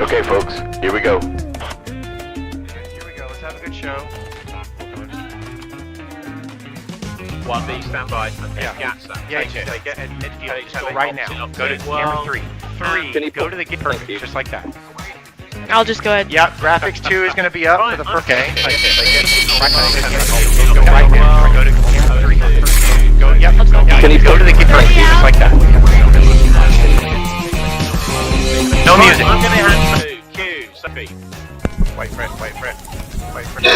Okay, folks, here we go. Here we go. Let's have a good show. 1B, stand by. Yeah. Yacht, stand. Yeah, Take it. take it. And midfield, just go Take right it. now. Take Go to it. camera 3. Can 3, you go put- to the game. Thank you. Perfect, just like that. I'll just go ahead. Yeah, graphics 2 is going to be up for the first. Okay. Take Take it. it. Right now, Go go right now. Go to camera 3. Go, yep, Can you go to the game put- perfect, just like that. No music. I'm going to hand to Q. Sophie. Wait for it, wait for it. Wait for it.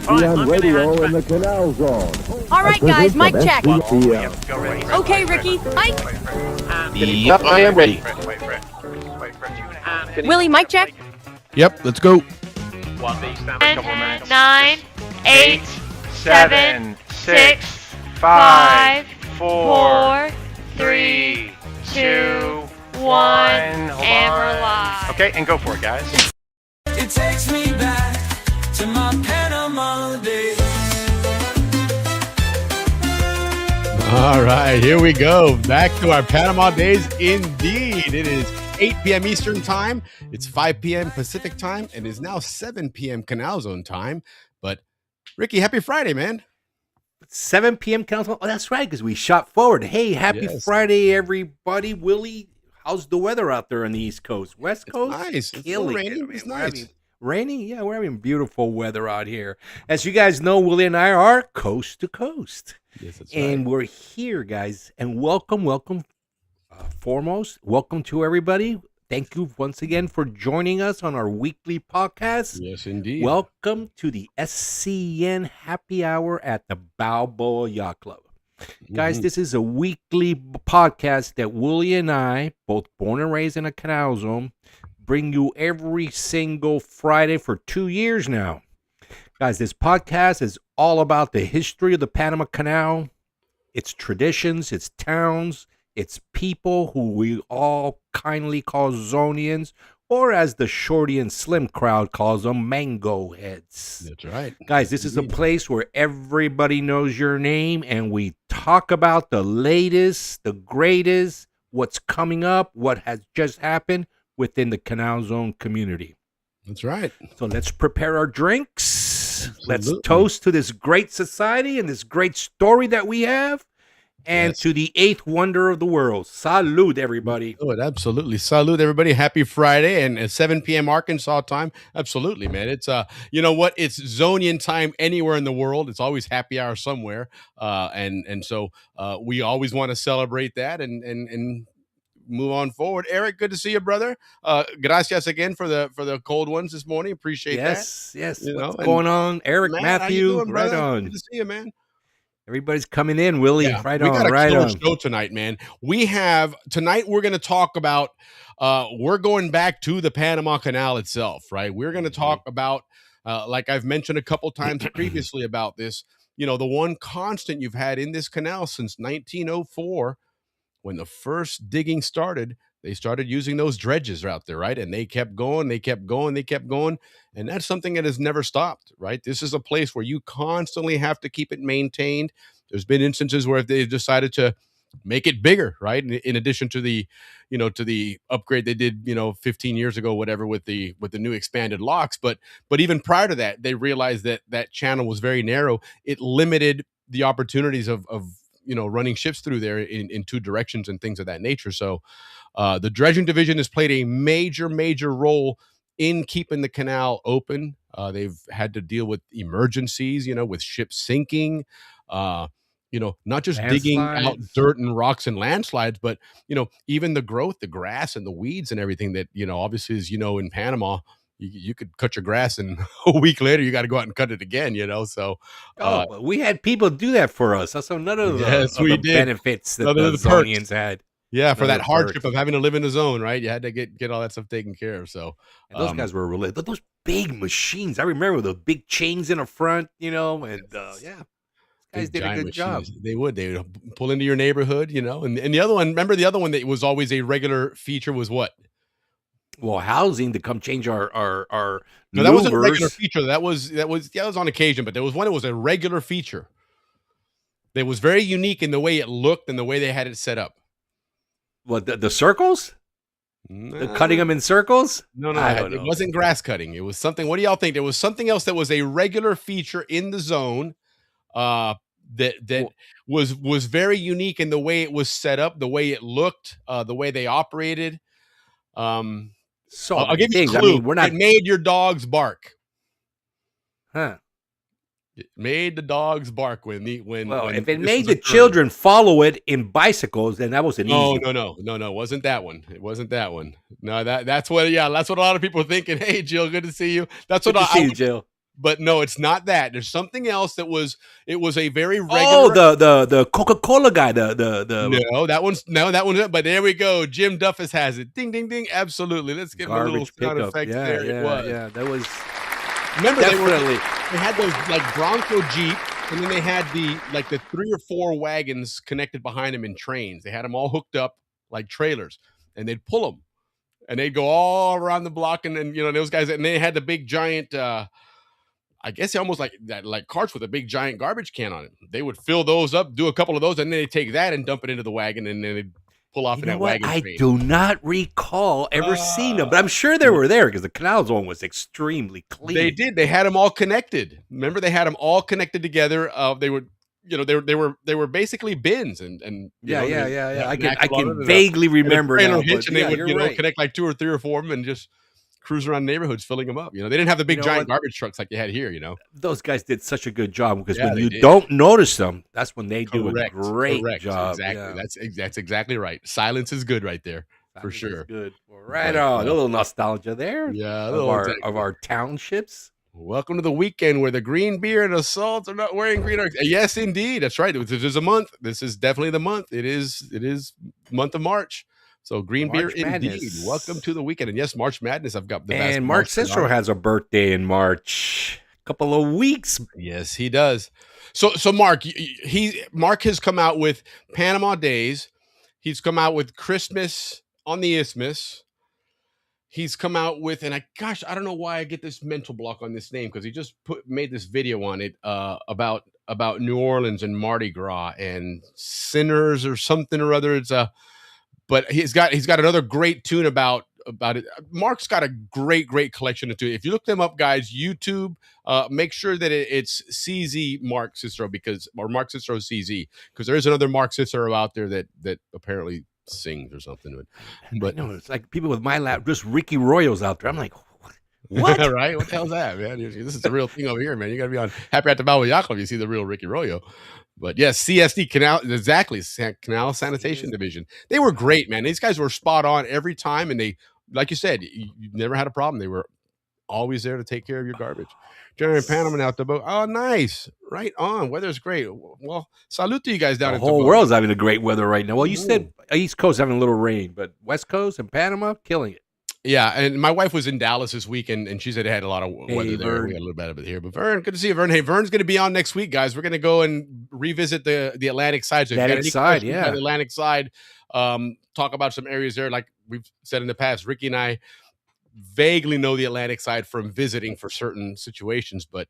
On radio in the Canal Zone. All right, guys, mic check. SBPM. Go ready. Okay, Ricky, mic. Wait for it. Yep, I am ready. Wait for it. Wait for it. Willie, mic check. Yep, let's go. 1B, stand by. 10, 9, 8, 7, 6, 5, 4, 3, 2, 1. and we're live. Okay, and go for it, guys. It takes me back to my Panama days. All right, here we go. Back to our Panama days indeed. It is 8 p.m. Eastern time. It's 5 p.m. Pacific time, and it's now 7 p.m. Canal Zone time. But Ricky, happy Friday, man. 7 p.m. Council. Oh, that's right, because we shot forward. Hey, happy Yes. Friday, everybody. Willie, how's the weather out there on the East Coast? West Coast? Nice. It's a little Killing rainy. it. I mean, It's we're nice. having- Rainy? Yeah, we're having beautiful weather out here. As you guys know, Willie and I are coast to coast. Yes, that's And we're here, guys. And welcome. Foremost, welcome to everybody. Thank you once again for joining us on our weekly podcast. Yes, indeed. Welcome to the SCN Happy Hour at the Balboa Yacht Club. Guys, this is a weekly podcast that Willie and I, both born and raised in a canal zone, bring you every single Friday for 2 years now. Guys, this podcast is all about the history of the Panama Canal, its traditions, its towns, its people who we all kindly call Zonians, or as the shorty and slim crowd calls them, mango heads. That's right. Guys, this is a place where everybody knows your name and we talk about the latest, the greatest, what's coming up, what has just happened within the Canal Zone community. That's right. So let's prepare our drinks. Let's Absolutely. toast to this great society and this great story that we have, and Yes. to the eighth wonder of the world. Salud, everybody. Oh, absolutely. Salute, everybody. Happy Friday and 7 p.m. Arkansas time. Absolutely, man. It's you know what? It's Zonian time anywhere in the world. It's always happy hour somewhere. So we always want to celebrate that and move on forward. Eric, good to see you, brother. Gracias again for the cold ones this morning. Appreciate Yes. You What's know, and going on? Eric, that. Matt, how you Matthew, doing, right brother? on. Good to see you, man. Everybody's coming in, Willie. Yeah, Right we on, got a right killer on. show tonight, man. Tonight we're going to talk about we're going back to the Panama Canal itself, right? We're going to talk about like I've mentioned a couple times previously about this, you know, the one constant you've had in this canal since 1904 when the first digging started. They started using those dredges out there, right? And they kept going, they kept going, they kept going. And that's something that has never stopped, right? This is a place where you constantly have to keep it maintained. There's been instances where they've decided to make it bigger, right? In addition to the, you know, to the upgrade they did, you know, 15 years ago, whatever, with the new expanded locks. But even prior to that, they realized that that channel was very narrow. It limited the opportunities of you know, running ships through there in two directions and things of that nature. So the dredging division has played a major role in keeping the canal open. They've had to deal with emergencies, you know, with ships sinking, you know, not just digging out Landslides. dirt and rocks and landslides, but, you know, even the growth, the grass and the weeds and everything that, you know, obviously, as you know, in Panama, you could cut your grass and a week later you got to go out and cut it again, you know. So But we had people do that for us. So none of the, Yes, of we the did. benefits that None the of the perks. Zonians had. yeah, for None of that the hardship perks. of having to live in a zone, right? You had to get all that stuff taken care of. So And those guys were really those big machines. I remember the big chains in the front, you know, and yeah, guys big did a giant good job. machines. They would pull into your neighborhood, you know. And the other one, remember the other one that was always a regular feature was what? Well, housing to come change our No, that wasn't a regular louvers. feature. That was on occasion, but there was one that was a regular feature. That was very unique in the way it looked and the way they had it set up. What the circles? The cutting them in circles? No, I don't it know. wasn't grass cutting. It was something. What do y'all think? There was something else that was a regular feature in the zone. That was very unique in the way it was set up, the way it looked, the way they operated. So I'll many give you a things. I clue. mean, we're not. It made your dogs bark. Huh. It made the dogs bark when Well, if it this made was the occurring. children follow it in bicycles, then that was an No, easy. no. It wasn't that one. It wasn't that one. No, that's what. Yeah, that's what a lot of people are thinking. Hey, Jill, good to see you. That's Good what to see you, Jill. But no, it's not that. There's something else that was. It was a very regular. Oh, the Coca-Cola guy. The No, that one's. But there we go. Jim Duffus has it. Ding, ding, ding. Absolutely. Let's give him a little garbage sound pickup. effect. Yeah, There yeah, it was. yeah. That was Remember, definitely. they had those like Bronco Jeep, and then they had the 3 or 4 wagons connected behind them in trains. They had them all hooked up like trailers, and they'd pull them, and they'd go all around the block, and then those guys, and they had the big giant. I guess almost like that, like carts with a big giant garbage can on it. They would fill those up, do a couple of those, and then they take that and dump it into the wagon, and then they'd pull off in that wagon I train. do not recall ever seeing them, but I'm sure they were there because the Canal Zone was extremely clean. They did. They had them all connected. Remember, they had them all connected together. They would, they were basically bins, and yeah. I can vaguely remember now. Hitch, and they would right. connect like 2 or 3 or 4 of them and just cruise around neighborhoods filling them up. They didn't have the big giant garbage trucks like you had here. Those guys did such a good job because Yeah, when they you did. don't notice them, that's when they do a Correct. great job. Exactly. Yeah. That's exactly right. Silence is good right there. For That is sure. good. Well, right But, on. A little nostalgia there. Yeah. Of our townships. Welcome to the weekend where the green beer and assault are not wearing green. Yes, indeed. That's right. This is a month. This is definitely the month. It is month of March. So green March beer Madness. indeed. Welcome to the weekend. And yes, March Madness. I've got the best. And Mark Cicero has a birthday in March. Couple of weeks. Yes, he does. So Mark, Mark has come out with Panama Days. He's come out with Christmas on the Isthmus. He's come out with, and I don't know why I get this mental block on this name because he just made this video on it about New Orleans and Mardi Gras and Sinners or something or other. It's but he's got another great tune about it. Mark's got a great collection of tunes. If you look them up, guys, YouTube, make sure that it's CZ Mark Cicero or Mark Cicero CZ because there is another Mark Cicero out there that apparently sings or something. But no, it's like people with my lap, just Ricky Royals out there. I'm like, what? Right? What the hell's that, man? This is the real thing over here, man. You got to be on Happy at the Balboa Yacht Club. You see the real Ricky Royo. But yes, CSD Canal, exactly. Canal Sanitation Division. They were great, man. These guys were spot on every time, and they, like you said, you never had a problem. They were always there to take care of your garbage. Jeremy Panama out the boat. Oh, nice. Right on. Weather's great. Well, salute to you guys down The at whole the boat. world's having a great weather right now. Well, you said East Coast having a little rain, but West Coast and Panama killing it. Yeah, and my wife was in Dallas this week, and she said it had a lot of weather there. Vern. We had a little bit of it here. But Vern, good to see you, Vern. Hey, Vern's going to be on next week, guys. We're going to go and revisit the Atlantic side. So if you got Atlantic any side, questions yeah. about the Atlantic side, talk about some areas there. Like we've said in the past, Ricky and I vaguely know the Atlantic side from visiting for certain situations, but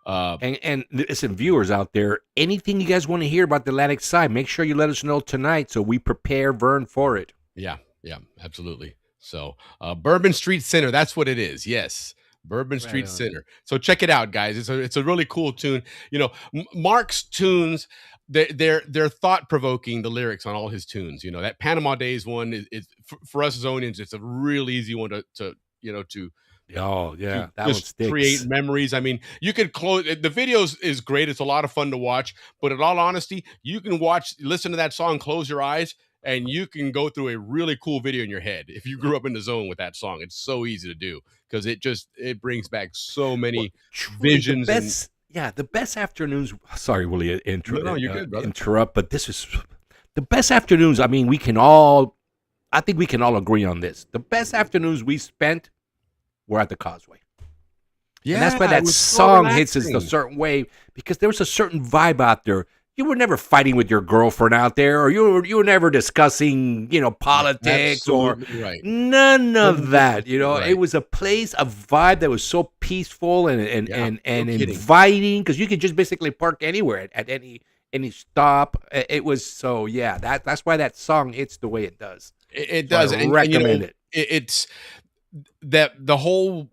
and listen, viewers out there, anything you guys want to hear about the Atlantic side, make sure you let us know tonight so we prepare Vern for it. Yeah, absolutely. So Bourbon Street Center, that's what it is. Yes. Bourbon Street Center. So check it out, guys. It's a really cool tune. Mark's tunes, they're thought provoking. The lyrics on all his tunes. That Panama Days one is for us Zonians. It's a real easy one to Oh yeah, that just one sticks. Create memories. I mean, you could close the videos is great. It's a lot of fun to watch. But in all honesty, you can listen to that song, close your eyes, and you can go through a really cool video in your head. If you grew up in the zone with that song, it's so easy to do because it brings back so many visions. The best afternoons. Sorry, Willie, No, you're good, brother. Interrupt, but this is the best afternoons. I mean, I think we can all agree on this. The best afternoons we spent were at the Causeway. Yeah, and that's why that song hits us a certain way because there was a certain vibe out there. You were never fighting with your girlfriend out there, or you were never discussing, politics or none of that. It was a place, a vibe that was so peaceful and inviting because you could just basically park anywhere at any stop. It was so that's why that song hits the way it does. It So I does, and recommend it. it's that the whole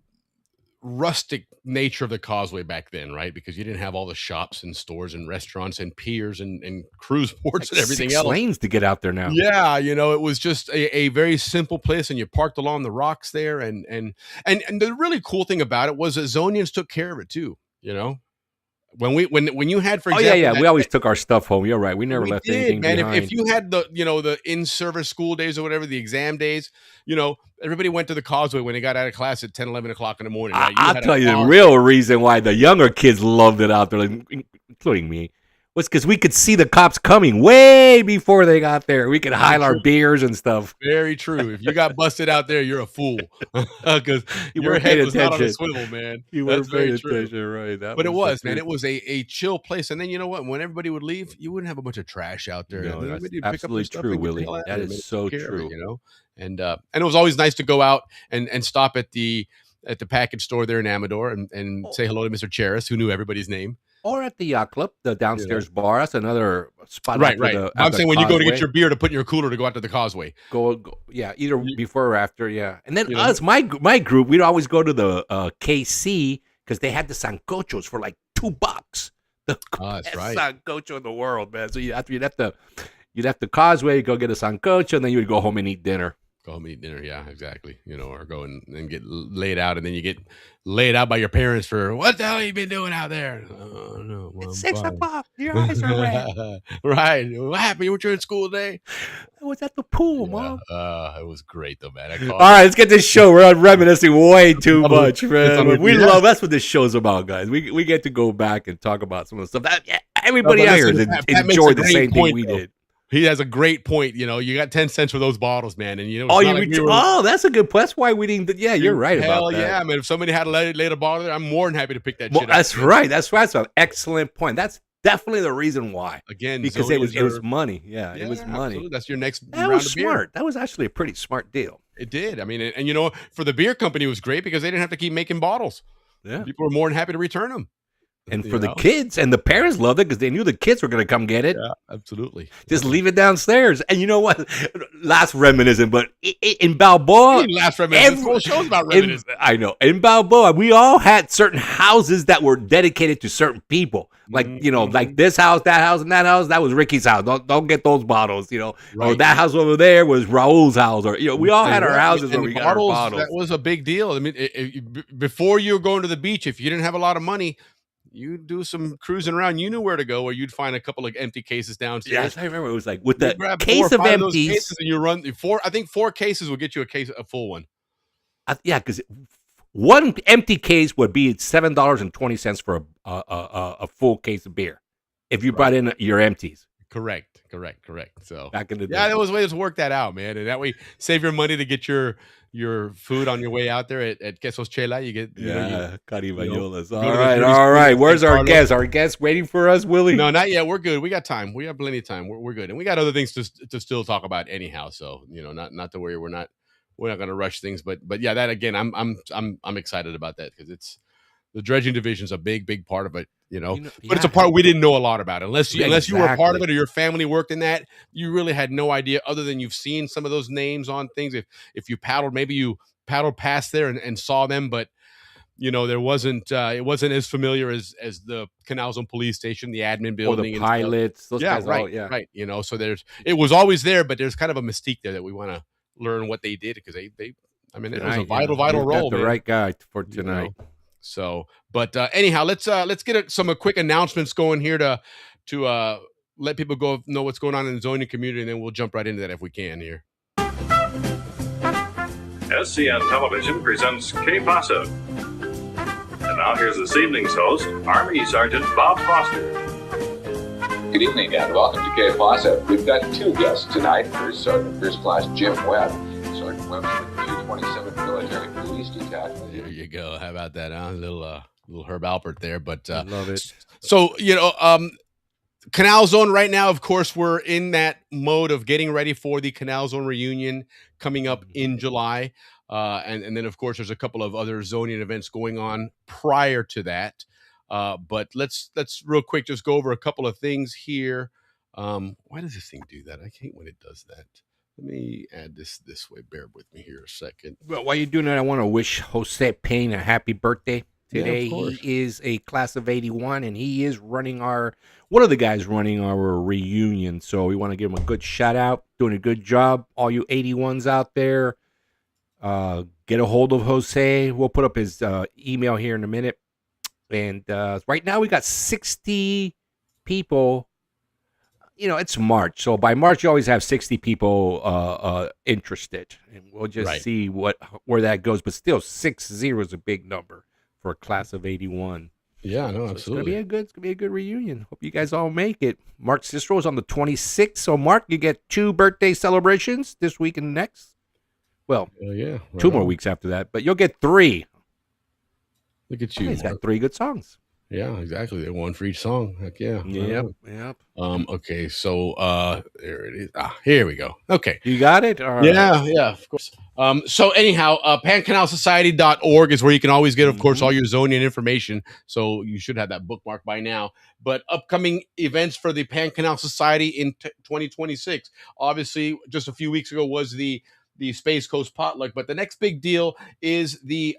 rustic nature of the causeway back then, right? Because you didn't have all the shops and stores and restaurants and piers and cruise ports and everything 6 else. lanes to get out there now. Yeah, it was just a very simple place, and you parked along the rocks there, and the really cool thing about it was that Zonians took care of it too. When you had, for Oh example, yeah. We always took our stuff home. You're right. We never we left did, anything man. behind. If you had the in-service school days or whatever, the exam days, everybody went to the causeway when they got out of class at 10, 11 o'clock in the morning. Right? I'll had a tell you the car- real reason why the younger kids loved it out there, including me, was because we could see the cops coming way before they got there. We could hide our beers and stuff. Very true. If you got busted out there, you're a fool because You your weren't head paying was not on a attention. swivel, man. You That's weren't very paying true. attention, right? But it was, man. the It was a chill place. And then you know what? When everybody would leave, you wouldn't have a bunch of trash out there. No, And that's everybody would pick up their absolutely stuff true, and get the Willie. hell out of That there, is man. so Take care of it, true. And it was always nice to go out and stop at the package store there in Amador and say hello to Mr. Cheris, who knew everybody's name. Or at the yacht club, the downstairs bar. That's another spot. Right. after I'm saying when you go to get causeway. your beer to put in your cooler to go out to the causeway. Go, yeah, either before or after, yeah. And then You know? us, my group, we'd always go to the KC because they had the sancochos for like $2. The That's best right. sancocho in the world, man. So you'd have to causeway, go get a sancocho, and then you would go home and eat dinner. Go home and eat dinner, yeah, exactly. Or go and get laid out, and then you get laid out by your parents for what the hell you been doing out there? Oh no, well, It's I'm 6 fine. o'clock. Your eyes are red. Right. What happened? You were in school today? I was at the pool, Mom. It was great though, man. All right, let's get this show. We're reminiscing way too Oh, much, it's man. on We repeat. love. That's what this show's about, guys. We get to go back and talk about some of the stuff that everybody but out here listen, Pat makes enjoyed a the great same point, thing we though. did. He has a great point. You got 10 cents for those bottles, man. And it's Oh, not like we were- that's a good point. That's why we didn't. Yeah, you're right Hell about that. yeah, man. If somebody had laid a bottle there, I'm more than happy to pick that Well, shit up. that's right. That's right. That's an excellent point. That's definitely the reason why. Again, Because it was Zonians are- money. Yeah, it was money. absolutely. That's your next That round was of beer. smart. That was actually a pretty smart deal. It did. I mean, and for the beer company, it was great because they didn't have to keep making bottles. Yeah. People were more than happy to return them. And You for the know? kids and the parents loved it because they knew the kids were going to come get it. Yeah, absolutely. Just leave it downstairs. And you know what? Last reminiscent, but in Balboa, Last reminiscence. This whole show's about reminiscence. I know. In Balboa, we all had certain houses that were dedicated to certain people. Like, like this house, that house, and that house, that was Ricky's house. Don't get those bottles, Or Right. that house over there was Raul's house. Or, we all had our Right. houses And where the we got our bottles. That was a big deal. I mean, before you were going to the beach, if you didn't have a lot of money, you do some cruising around. You knew where to go, or you'd find a couple of empty cases downstairs. Yes, I remember. It was like with You the grab 4 case or of 5 those empties. cases and you run four. I think 4 cases will get you a full one. Yeah, because one empty case would be $7.20 for a full case of beer if you brought in your empties. Correct. So Back in the day. yeah, there was ways to work that out, man, and that way save your money to get your food on your way out there at Quesos Chela. You get Caribañolas. go to All the right, British all right. Cruise, Where's San our Carlos. guest? Our guest waiting for us, Willie? No, not yet. We're good. We got time. We have plenty of time. We're good, and we got other things to still talk about anyhow. So not to worry. We're not going to rush things. But yeah, that again, I'm excited about that because it's the dredging division is a big part of it. But it's a part we didn't know a lot about. Unless you were a part of it or your family worked in that, you really had no idea other than you've seen some of those names on things. If you paddled, maybe you paddled past there and saw them, but there wasn't it wasn't as familiar as the Canal Zone Police Station, the admin Or building, the and stuff. pilots. Those guys right, all, yeah. right. So it was always there, but there's kind of a mystique there that we want to learn what they did because they I mean, it was a vital We've role. got the man. right guy for tonight. So, but anyhow, let's get some quick announcements going here to let people know what's going on in the Zonian community, and then we'll jump right into that if we can here. SCN Television presents K Pasa. And now here's this evening's host, Army Sergeant Bob Foster. Good evening and welcome to K Plaza. We've got 2 guests tonight. First, Sergeant First Class Jim Webb. Sergeant Webb's with the 227th Military Police Detachment. There you go. How about that? Huh? Little Herb Alpert there, but I love it. So Canal Zone right now, of course, we're in that mode of getting ready for the Canal Zone reunion coming up in July. And then, of course, there's a couple of other Zonian events going on prior to that. But let's real quick just go over a couple of things here. Why does this thing do that? I hate when it does that. Let me add this way. Bear with me here a second. Well, while you're doing that, I want to wish Jose Payne a happy birthday today. Yeah, of course. He is a class of 81, and he is running one of the guys running our reunion. So we want to give him a good shout out, doing a good job. All you 81s out there, get a hold of Jose. We'll put up his email here in a minute. And right now we got 60 people. It's March, so by March you always have 60 people interested, and we'll just see where that goes. But still, 60 is a big number for a class of 81. Yeah, no, So absolutely. it's gonna be a good reunion. Hope you guys all make it. Mark Cicero is on the 26th, so Mark, you get 2 birthday celebrations this week and next. Well, yeah, 2 more weeks after that, but you'll get 3. Look at you. He's got 3 good songs. Yeah, exactly. They're one for each song. Heck yeah. Yep. Okay, so there it is. Here we go. Okay. You got it? All right. Yeah, of course. So anyhow, pancanalsociety.org is where you can always get, of course, all your Zonian information. So you should have that bookmark by now. But upcoming events for the Pan Canal Society in 2026. Obviously, just a few weeks ago was the Space Coast Potluck, but the next big deal is the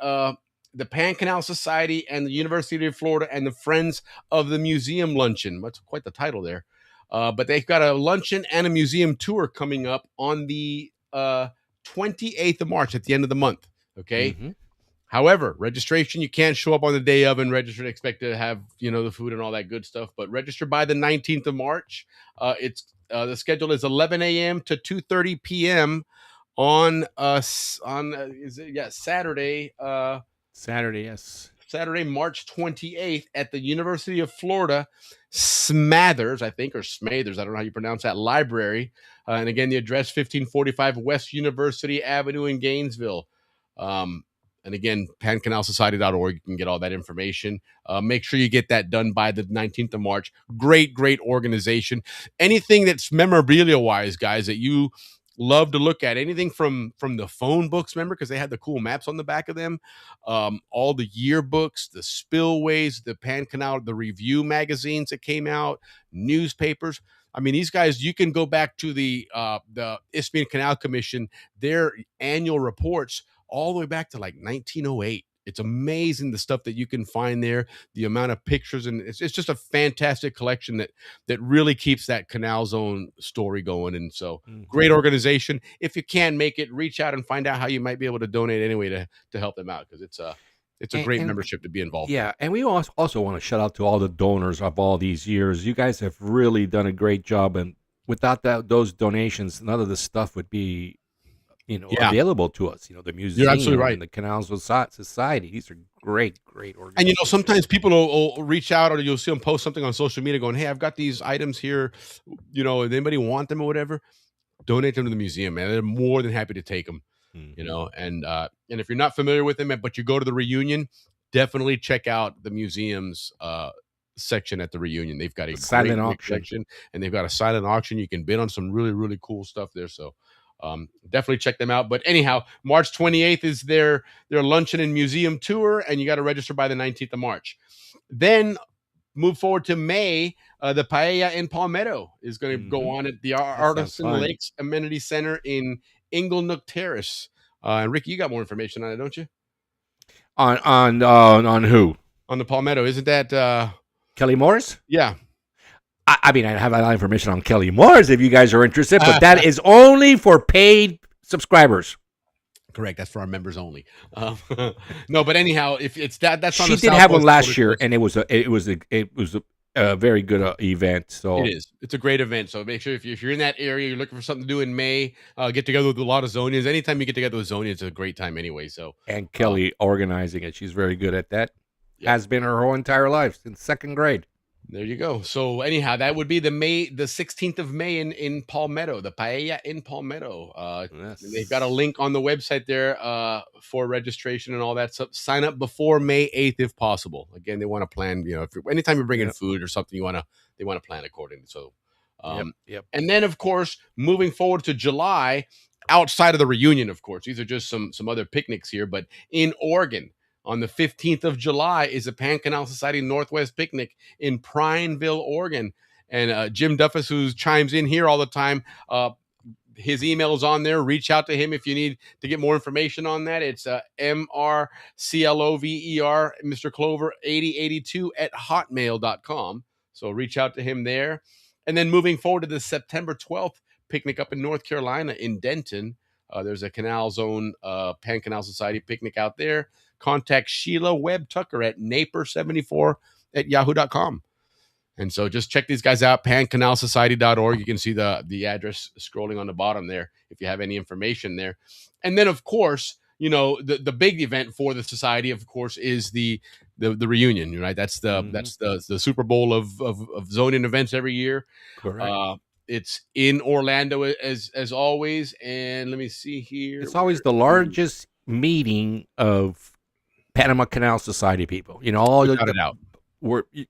Pan Canal Society and the University of Florida and the Friends of the Museum Luncheon. That's quite the title there. But they've got a luncheon and a museum tour coming up on the 28th of March at the end of the month. Okay. However, registration, you can't show up on the day of and register and expect to have, the food and all that good stuff, but register by the 19th of March. The schedule is 11 a.m. to 2:30 p.m. on Saturday. Saturday, yes. Saturday, March 28th at the University of Florida Smathers, I think, or Smathers, I don't know how you pronounce that, library. And again, the address 1545 West University Avenue in Gainesville. And again, pancanalsociety.org, you can get all that information. Make sure you get that done by the 19th of March. Great organization. Anything that's memorabilia-wise, guys, that you love to look at, anything from the phone books, remember, because they had the cool maps on the back of them, all the yearbooks, the spillways, the Pan Canal, the review magazines that came out, newspapers. I mean, these guys, you can go back to the Isthmian Canal Commission, their annual reports all the way back to like 1908. It's amazing the stuff that you can find there, the amount of pictures, and it's just a fantastic collection that really keeps that Canal Zone story going. And so, great organization. If you can make it, reach out and find out how you might be able to donate anyway to help them out, because it's a great membership to be involved. Yeah, and we also want to shout out to all the donors of all these years. You guys have really done a great job, and without those donations, none of this stuff would be available to us. The museum, you're absolutely right, and the Canal Society. These are great organizations. And sometimes people will reach out, or you'll see them post something on social media going, "Hey, I've got these items here. Does anybody want them or whatever?" Donate them to the museum, man. They're more than happy to take them. And if you're not familiar with them, but you go to the reunion, definitely check out the museum's section at the reunion. They've got a silent auction section, and they've got a silent auction. You can bid on some really, really cool stuff there. So definitely check them out. But anyhow, March 28th is their luncheon and museum tour, and you got to register by the 19th of March. Then move forward to May. The Paella in Palmetto is going to go on at the Artisan Lakes Amenity Center in Inglenook Terrace. And Ricky, you got more information on it, don't you? On who? On the Palmetto, isn't that Kelly Morris? Yeah. I mean, I have a lot of information on Kelly Morris if you guys are interested, but that is only for paid subscribers. Correct. That's for our members only. No, but anyhow, if it's that's on. She did have one last year, and it was a very good event. So it is. It's a great event. So make sure if you're in that area, you're looking for something to do in May, get together with a lot of Zonians. Anytime you get together with Zonians, it's a great time anyway. So and Kelly organizing it, she's very good at that. Yep. Has been her whole entire life since second grade. There you go. So anyhow, that would be the 16th of May in Palmetto, the Paella in Palmetto. Yes. They've got a link on the website there for registration and all that stuff. Sign up before May 8th if possible. Again, they want to plan. Anytime you're bringing food or something, they want to plan accordingly. So, yep. And then of course, moving forward to July, outside of the reunion, of course, these are just some other picnics here, but in Oregon. On the 15th of July is a Pan Canal Society Northwest picnic in Prineville, Oregon. And Jim Duffus, who chimes in here all the time, his email is on there. Reach out to him if you need to get more information on that. It's MRCLOVER, Mr. Clover 8082 at hotmail.com. So reach out to him there. And then moving forward to the September 12th picnic up in North Carolina in Denton. There's a Canal Zone Pan Canal Society picnic out there. Contact Sheila Webb Tucker at naper74 at yahoo.com. And so just check these guys out, pancanalsociety.org. You can see the address scrolling on the bottom there if you have any information there. And then, of course, you know, the big event for the society, of course, is the reunion, right? That's the Super Bowl of Zonian events every year. Correct. It's in Orlando as always. And let me see here. It's always the largest meeting of Panama Canal Society people. You know, all Without a doubt.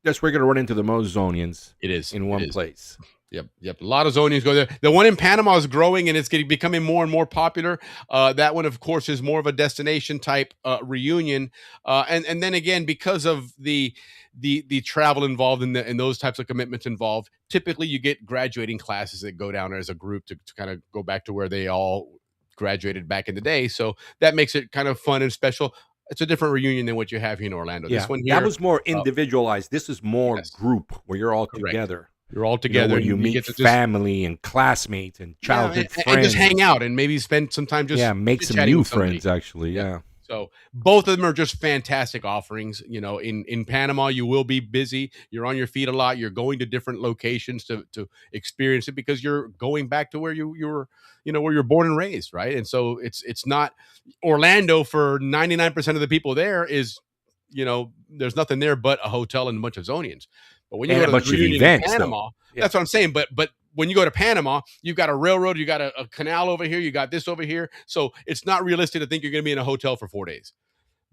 That's where we're going to run into the most Zonians. It is in one place. Yep. A lot of Zonians go there. The one in Panama is growing and it's becoming more and more popular. That one, of course, is more of a destination type reunion. And then again, because of the travel involved and those types of commitments involved, typically you get graduating classes that go down as a group to kind of go back to where they all graduated back in the day. So that makes it kind of fun and special. It's a different reunion than what you have here in Orlando. Yeah, this one here, that was more individualized. This is more group where you're all together. You're all together. Where you meet get to family and classmates and childhood friends. And just hang out and maybe spend some time just make some new friends, actually. Yeah. So both of them are just fantastic offerings. You know, in Panama, you will be busy. You're on your feet a lot. You're going to different locations to experience it because you're going back to where you were, you know, where you're born and raised, right? And so it's not Orlando for 99% of the people there is, you know, there's nothing there but a hotel and a bunch of Zonians. But when you go to the reunion in Panama, that's what I'm saying. But when you go to Panama, you've got a railroad, you got a canal over here, you got this over here. So it's not realistic to think you're going to be in a hotel for 4 days.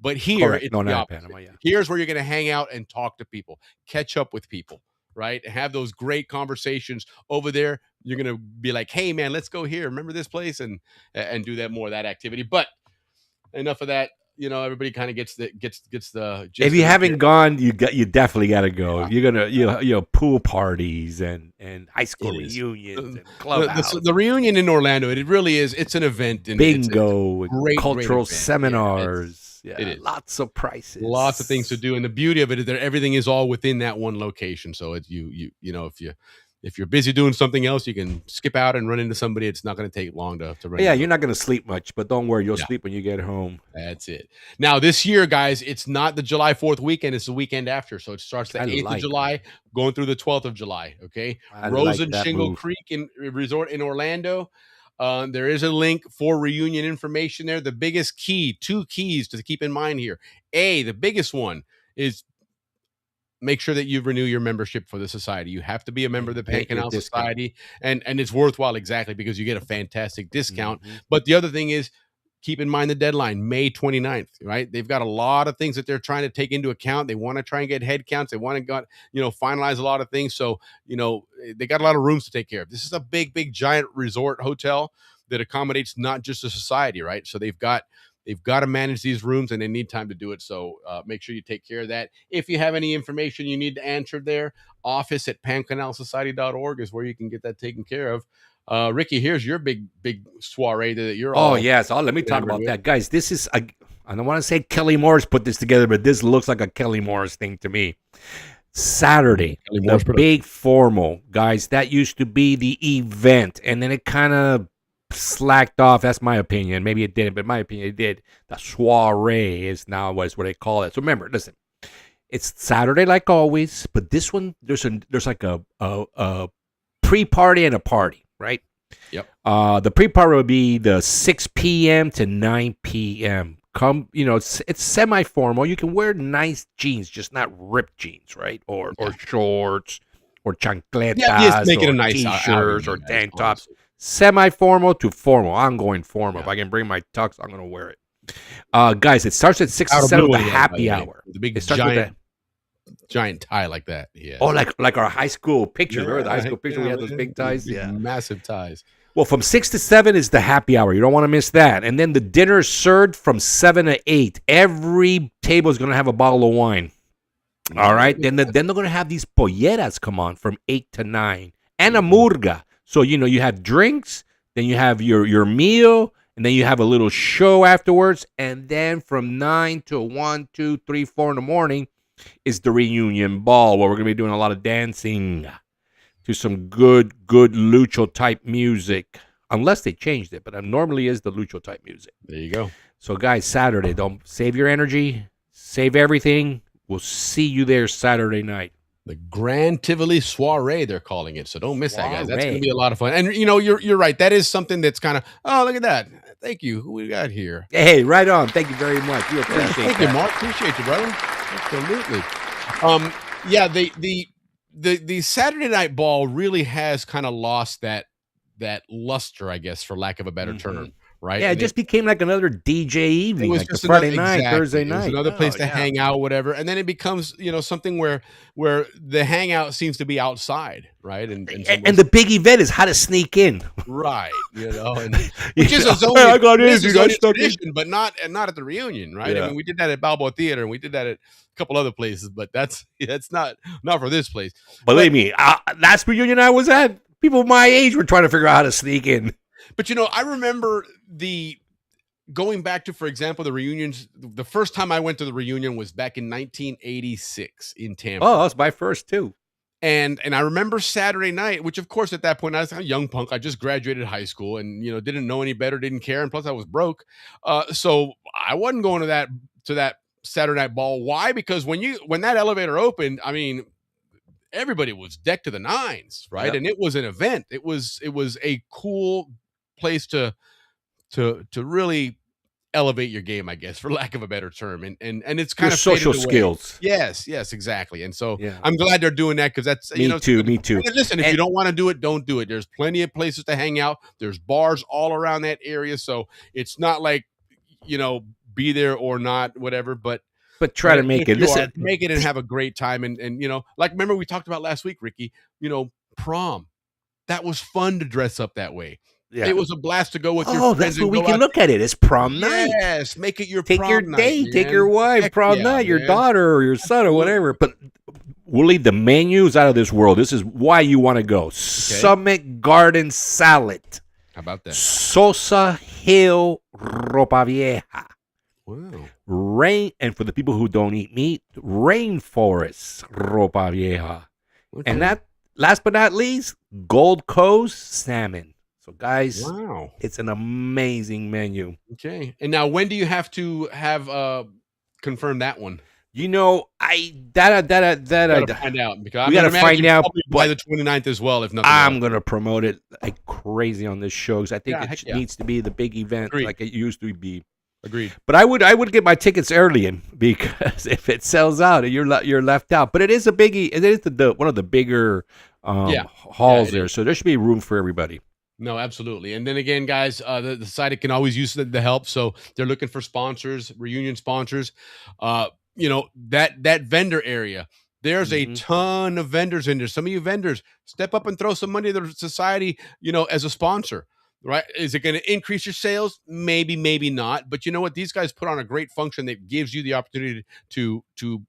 But here, it's the opposite. Panama, Here's where you're going to hang out and talk to people, catch up with people, right? Have those great conversations. Over there, you're going to be like, hey, man, let's go here. Remember this place? And do that more of that activity. But enough of that. You know, everybody kind of gets the if you haven't gone, you definitely got to go. You're gonna you know pool parties and high school reunions and clubhouse. The reunion in Orlando, it really is. It's an event. And bingo, it's great, cultural great seminars. Yeah, it is. Lots of prices, lots of things to do, and the beauty of it is that everything is all within that one location. So it's you know if you're busy doing something else, you can skip out and run into somebody. It's not going to take long to run. Yeah, you're not going to sleep much, but don't worry, you'll sleep when you get home. That's it. Now, this year, guys, it's not the July 4th weekend. It's the weekend after. So it starts the 8th of July, going through the 12th of July. Okay. Rose and Shingle Creek Resort in Orlando. There is a link for reunion information there. The biggest key, 2 keys to keep in mind here. The biggest one is make sure that you renew your membership for the society. You have to be a member of the Pan Canal Society, and it's worthwhile exactly because you get a fantastic discount. But the other thing is, keep in mind the deadline, May 29th, right? They've got a lot of things that they're trying to take into account. They want to try and get head counts. They want to finalize a lot of things. So, you know, they got a lot of rooms to take care of. This is a big, giant resort hotel that accommodates not just the society, right? So they've got to manage these rooms and they need time to do it. So make sure you take care of that. If you have any information you need to answer there, office at pancanalsociety.org is where you can get that taken care of. Ricky, here's your big soiree that you're all. Oh, yes. Let me talk about that. Guys, this is, I don't want to say Kelly Morris put this together, but this looks like a Kelly Morris thing to me. Saturday, the big formal. Guys, that used to be the event, and then it kind of slacked off. That's my opinion. Maybe it didn't, but in my opinion, it did. The soiree is now what they call it. So remember, listen, it's Saturday like always, but this one there's like a pre-party and a party, right? Yep. The pre-party would be the 6 p.m. to 9 p.m. Come, you know, it's semi-formal. You can wear nice jeans, just not ripped jeans, right? Or shorts, or chancletas, make it a or nice t-shirts, or tank tops. Semi-formal to formal. I'm going formal. If I can bring my tux, I'm going to wear it. Guys, it starts at 6 to 7 with the happy hour. The big giant tie like that. Yeah. Oh, like our high school picture. Remember the high school picture? We had those big ties. Yeah. Massive ties. Well, from 6 to 7 is the happy hour. You don't want to miss that. And then the dinner is served from 7 to 8. Every table is going to have a bottle of wine. All right. Then they're going to have these polleras come on from 8 to 9. And a murga. So, you know, you have drinks, Then you have your meal, and then you have a little show afterwards. And then from 9 to 1, 2, 3, 4 in the morning is the reunion ball, where we're going to be doing a lot of dancing to some good lucho type music. Unless they changed it, but it normally is the lucho type music. There you go. So, guys, Saturday, don't save your energy, save everything. We'll see you there Saturday night. The Grand Tivoli Soiree, they're calling it. So don't miss that, guys. That's going to Soiree. be a lot of fun. And, you're right. That is something that's kind of, oh, look at that. Thank you. Who we got here? Hey, right on. Thank you very much. We appreciate Thank that. you, Mark. Appreciate you, brother. Absolutely. The Saturday night ball really has kind of lost that luster, I guess, for lack of a better term, right? Yeah, it And just became like another DJ evening, like the just Friday night, exactly. Thursday It was night. another place Oh, to yeah. hang out, whatever. And then it becomes, something where the hangout seems to be outside, right? And And the big event is how to sneak in. right, and You which is know, a Zonian, I got in, it is a dude, I Zonian stuck in. tradition, but not at the reunion, right? Yeah. I mean, we did that at Balboa Theater, and we did that at a couple other places, but that's not for this place. Believe me, last reunion I was at, people my age were trying to figure out how to sneak in. But I remember going back to, for example, the reunions. The first time I went to the reunion was back in 1986 in Tampa. Oh, that's my first too. And I remember Saturday night, which of course at that point I was a young punk. I just graduated high school and didn't know any better, didn't care, and plus I was broke. So I wasn't going to that Saturday night ball. Why? Because when that elevator opened, I mean, everybody was decked to the nines, right? Yep. And it was an event. It was a cool place to really elevate your game, I guess, for lack of a better term. And it's kind Your of social faded away. skills. Yes, exactly. And so Yeah. I'm glad they're doing that, because that's Me too. And listen, if you don't want to do it, don't do it. There's plenty of places to hang out. There's bars all around that area, so it's not like be there or not, whatever. But try to make it. Listen, make it and have a great time. And like, remember we talked about last week, Ricky. Prom. That was fun to dress up that way. yeah. It was a blast to go with your Oh, friends. that's what and we go can out. look at it. It's prom night. Yes, make it your Take prom your night, date, take man. your wife, Heck prom yeah, night, your man. daughter or your son or whatever. But we'll leave the menus out of this world. This is why you want to go. Summit Garden Salad. How about that? Sosa Hill Ropa Vieja. Wow. Rain, and for the people who don't eat meat, Rainforest Ropa Vieja. Okay. And that, last but not least, Gold Coast Salmon. So, guys, Wow. it's an amazing menu. Okay. And now, when do you have to have confirm that one? I Gotta find out, because we gotta find out, by the 29th as well. If nothing, I'm else. gonna promote it like crazy on this show, because I think Yeah, heck it yeah. needs to be the big event Agreed. like it used to be. Agreed. But I would get my tickets early in, because if it sells out, you're left out. But it is a biggie. It is one of the bigger halls there, so there should be room for everybody. No, absolutely. And then again, guys, the site can always use the help. So they're looking for sponsors, reunion sponsors. That vendor area. There's a ton of vendors in there. Some of you vendors, step up and throw some money to the society, as a sponsor. Right? Is it going to increase your sales? Maybe, maybe not. But you know what? These guys put on a great function that gives you the opportunity to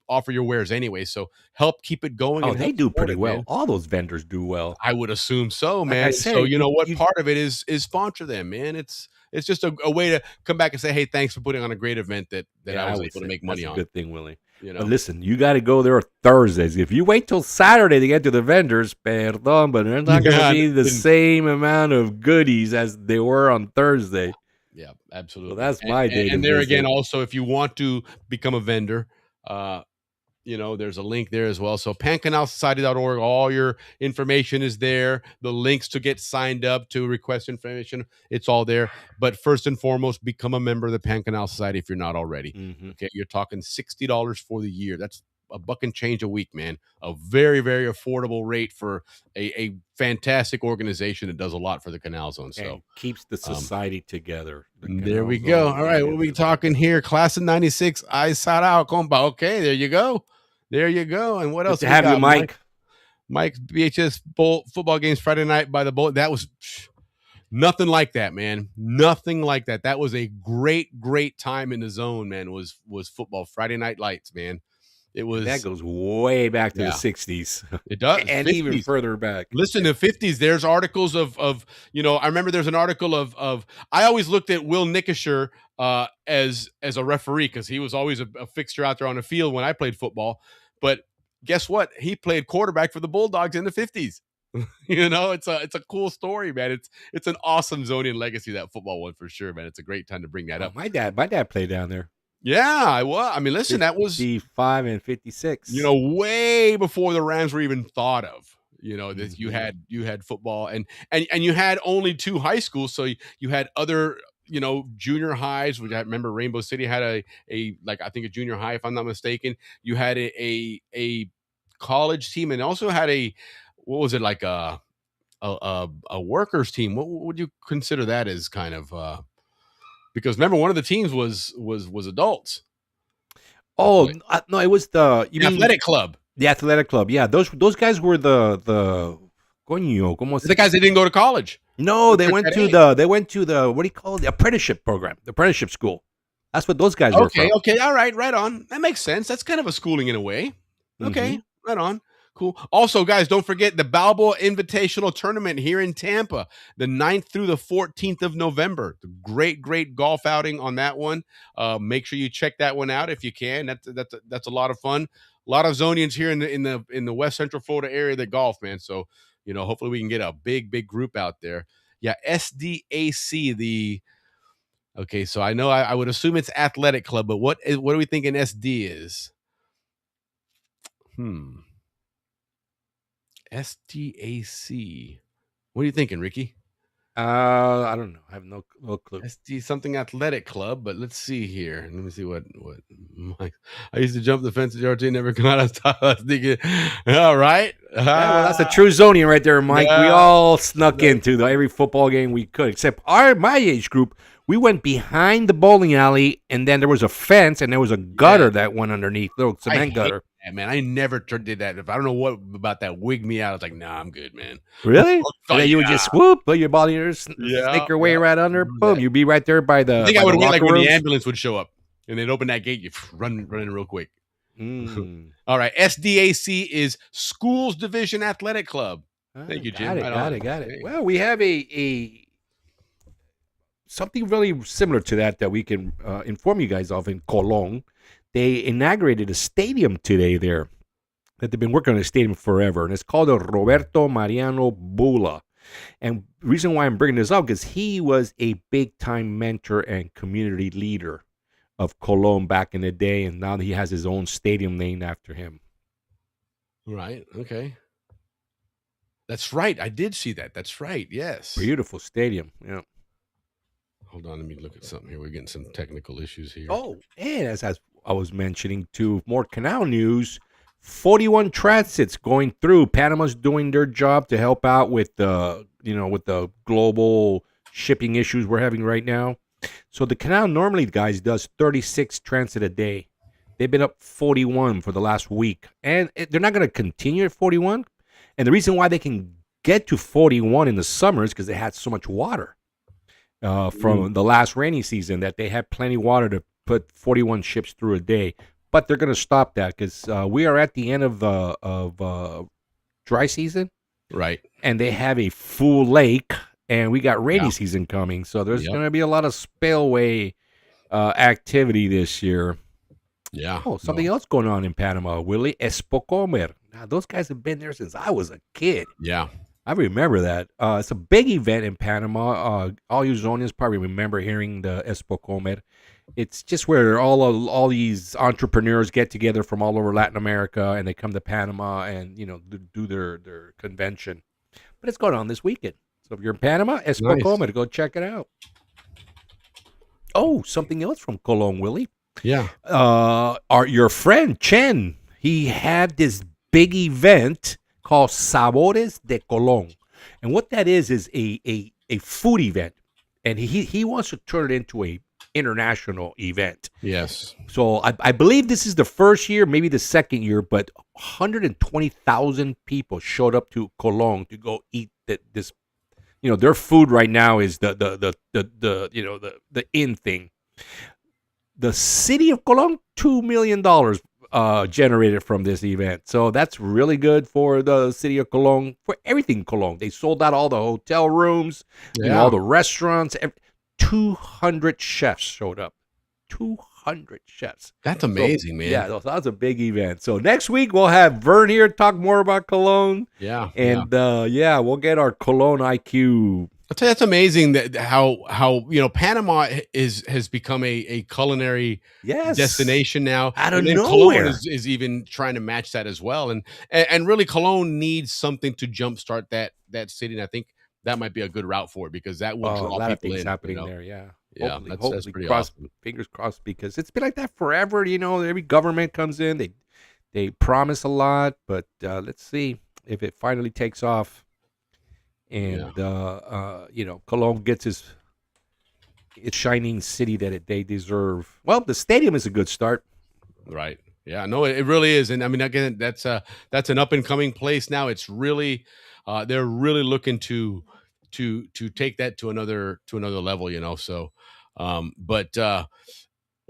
offer your wares anyway. So help keep it going. Oh, and they help do support pretty it, well. man. All those vendors do well. I would assume so, Like man. I said, So you know what? you- Part of it is sponsor them, man. It's just a way to come back and say, hey, thanks for putting on a great event that I was would able to say make money that's on. a good thing, Willie. You know? But listen, you got to go there Thursdays. If you wait till Saturday to get to the vendors, perdón, but there's not going to be the same amount of goodies as they were on Thursday. Yeah, absolutely. So that's my day. And there again, also, if you want to become a vendor, there's a link there as well. So pancanalsociety.org, all your information is there. The links to get signed up, to request information, it's all there. But first and foremost, become a member of the Pan Canal Society if you're not already. Mm-hmm. Okay, you're talking $60 for the year. That's a buck and change a week, man. A very, very affordable rate for a fantastic organization that does a lot for the Canal Zone. So And keeps the society together. there we go. All right, what are we talking here? Class of 96, I Sarao compa. Okay, there you go. There you go. And what else? Good to have you, Mike. Mike's BHS bowl football games Friday night by the bowl. That was nothing like that, man. Nothing like that. That was a great, great time in the zone, man. Was football Friday night lights, man. It was That goes way back to Yeah. the 60s. It does. And even 50s. further back. Listen, the 50s, there's articles of I remember there's an article of I always looked at Will Nickisher as a referee because he was always a fixture out there on the field when I played football. But guess what? He played quarterback for the Bulldogs in the 50s. It's a cool story, man. It's an awesome Zonian legacy, that football one, for sure, man. It's a great time to bring that up. My dad played down there. Yeah, I mean, listen, that was 55 and 56. way before the Rams were even thought of. That you had football and you had only 2 high schools, so you had other junior highs. I remember Rainbow City had a like, I think, a junior high, if I'm not mistaken. You had a college team, and also had what was it, like a workers team? What would you consider that as, kind of because remember, one of the teams was adults. Oh, no, it was the athletic club. The athletic club. Yeah, those guys were the coño, ¿cómo se? The guys that didn't go to college. No, they went to the what do you call it? The apprenticeship program, the apprenticeship school. That's what those guys were from. Okay, all right, right on. That makes sense. That's kind of a schooling in a way. Okay, right on. Cool. Also, guys, don't forget the Balboa Invitational Tournament here in Tampa, the 9th through the 14th of November. The great golf outing on that one. Make sure you check that one out if you can. That's a lot of fun. A lot of Zonians here in the West Central Florida area that golf, man. So, hopefully we can get a big group out there. Yeah, SDAC, okay, so I know I would assume it's athletic club, but what are we thinking SD is? SDAC. What are you thinking, Ricky? I don't know. I have no clue. SD something athletic club, but let's see here. Let me see what I used to jump the fence at RT, never come out of style. I was thinking, all right. Yeah, well, that's a true Zonian right there, Mike. Yeah. We all snuck into every football game we could, except my age group. We went behind the bowling alley, and then there was a fence, and there was a gutter that went underneath, little cement gutter. Yeah, man, I never did that. If I don't know what about that wigged me out, I was like, nah, I'm good, man. Really? And then you would just swoop, put your body here, sneak your way right under, boom, you'd be right there by the. I think I would wait like when rooms. the ambulance would show up and they'd open that gate, you run in real quick. All right, SDAC is Schools Division Athletic Club. Thank you, Jim. Got it. Well, we have a something really similar to that we can inform you guys of in Colón. They inaugurated a stadium today there that they've been working on a stadium forever, and it's called the Roberto Mariano Bula. And the reason why I'm bringing this up is he was a big-time mentor and community leader of Colón back in the day, and now he has his own stadium named after him. Right, okay. That's right. I did see that. That's right, yes. Beautiful stadium, yeah. Hold on, let me look at something here. We're getting some technical issues here. Oh, and as I was mentioning too, more Canal news. 41 transits going through. Panama's doing their job to help out with the global shipping issues we're having right now. So the Canal normally, guys, does 36 transit a day. They've been up 41 for the last week, and they're not going to continue at 41. And the reason why they can get to 41 in the summer is because they had so much water from the last rainy season that they had plenty of water to put 41 ships through a day. But they're going to stop that because we are at the end of dry season. Right. And they have a full lake, and we got rainy season coming. So there's going to be a lot of spillway activity this year. Yeah. Oh, something else going on in Panama, Willie. Espocomer. Now, those guys have been there since I was a kid. Yeah. I remember that. It's a big event in Panama. All you Zonians probably remember hearing the Espocomer. It's just where all these entrepreneurs get together from all over Latin America, and they come to Panama and do their convention. But it's going on this weekend. So if you're in Panama, Espocomer, go check it out. Oh, something else from Colón, Willie. Yeah. Your friend Chen, he had this big event called Sabores de Colón. And what that is a food event. And he wants to turn it into a international event. Yes. So I believe this is the first year, maybe the second year, but 120,000 people showed up to Colón to go eat this. Their food right now is the in thing. The city of Colón, $2 million generated from this event. So that's really good for the city of Cologne, for everything Cologne. They sold out all the hotel rooms, all the restaurants. 200 chefs showed up. 200 chefs. That's amazing, man. Yeah, that was a big event. So next week we'll have Vern here talk more about Cologne. Yeah. And we'll get our Cologne IQ. I'll tell you, that's amazing that how Panama has become a culinary destination now. Out of and then nowhere. Cologne is even trying to match that as well. And really Cologne needs something to jumpstart that city. And I think that might be a good route for it because that will draw a lot of people things in. happening there, yeah. Yeah, Hopefully, that's pretty awesome. Fingers crossed, because it's been like that forever. Every government comes in, they promise a lot, but let's see if it finally takes off. And Cologne gets its shining city that they deserve. Well, the stadium is a good start, right? Yeah, no, it really is. And I mean, again, that's an up and coming place now. It's really they're really looking to take that to another level, So,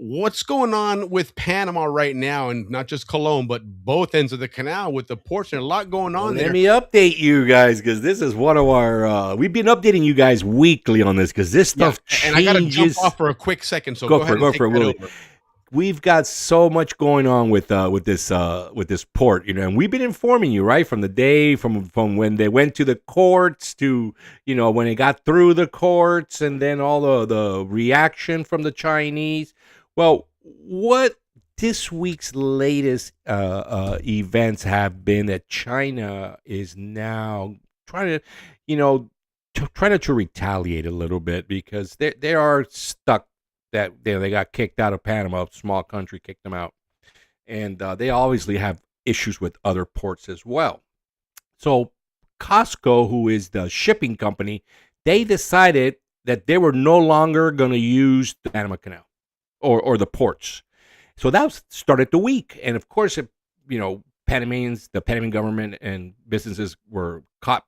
what's going on with Panama right now, and not just Cologne, but both ends of the canal with the ports, and a lot going on there. Let me update you guys, because this is one of our we've been updating you guys weekly on this, because this stuff changes. And I gotta jump off for a quick second, so go ahead and take that over. We've got so much going on with this port, and we've been informing you, right, from the day from when they went to the courts to when they got through the courts, and then all the reaction from the Chinese. Well, what this week's latest events have been that China is now trying to retaliate a little bit, because they are stuck. That they got kicked out of Panama, a small country kicked them out. And they obviously have issues with other ports as well. So Costco, who is the shipping company, they decided that they were no longer going to use the Panama Canal or the ports. So that started the week. And of course, Panamanians, the Panamanian government and businesses were caught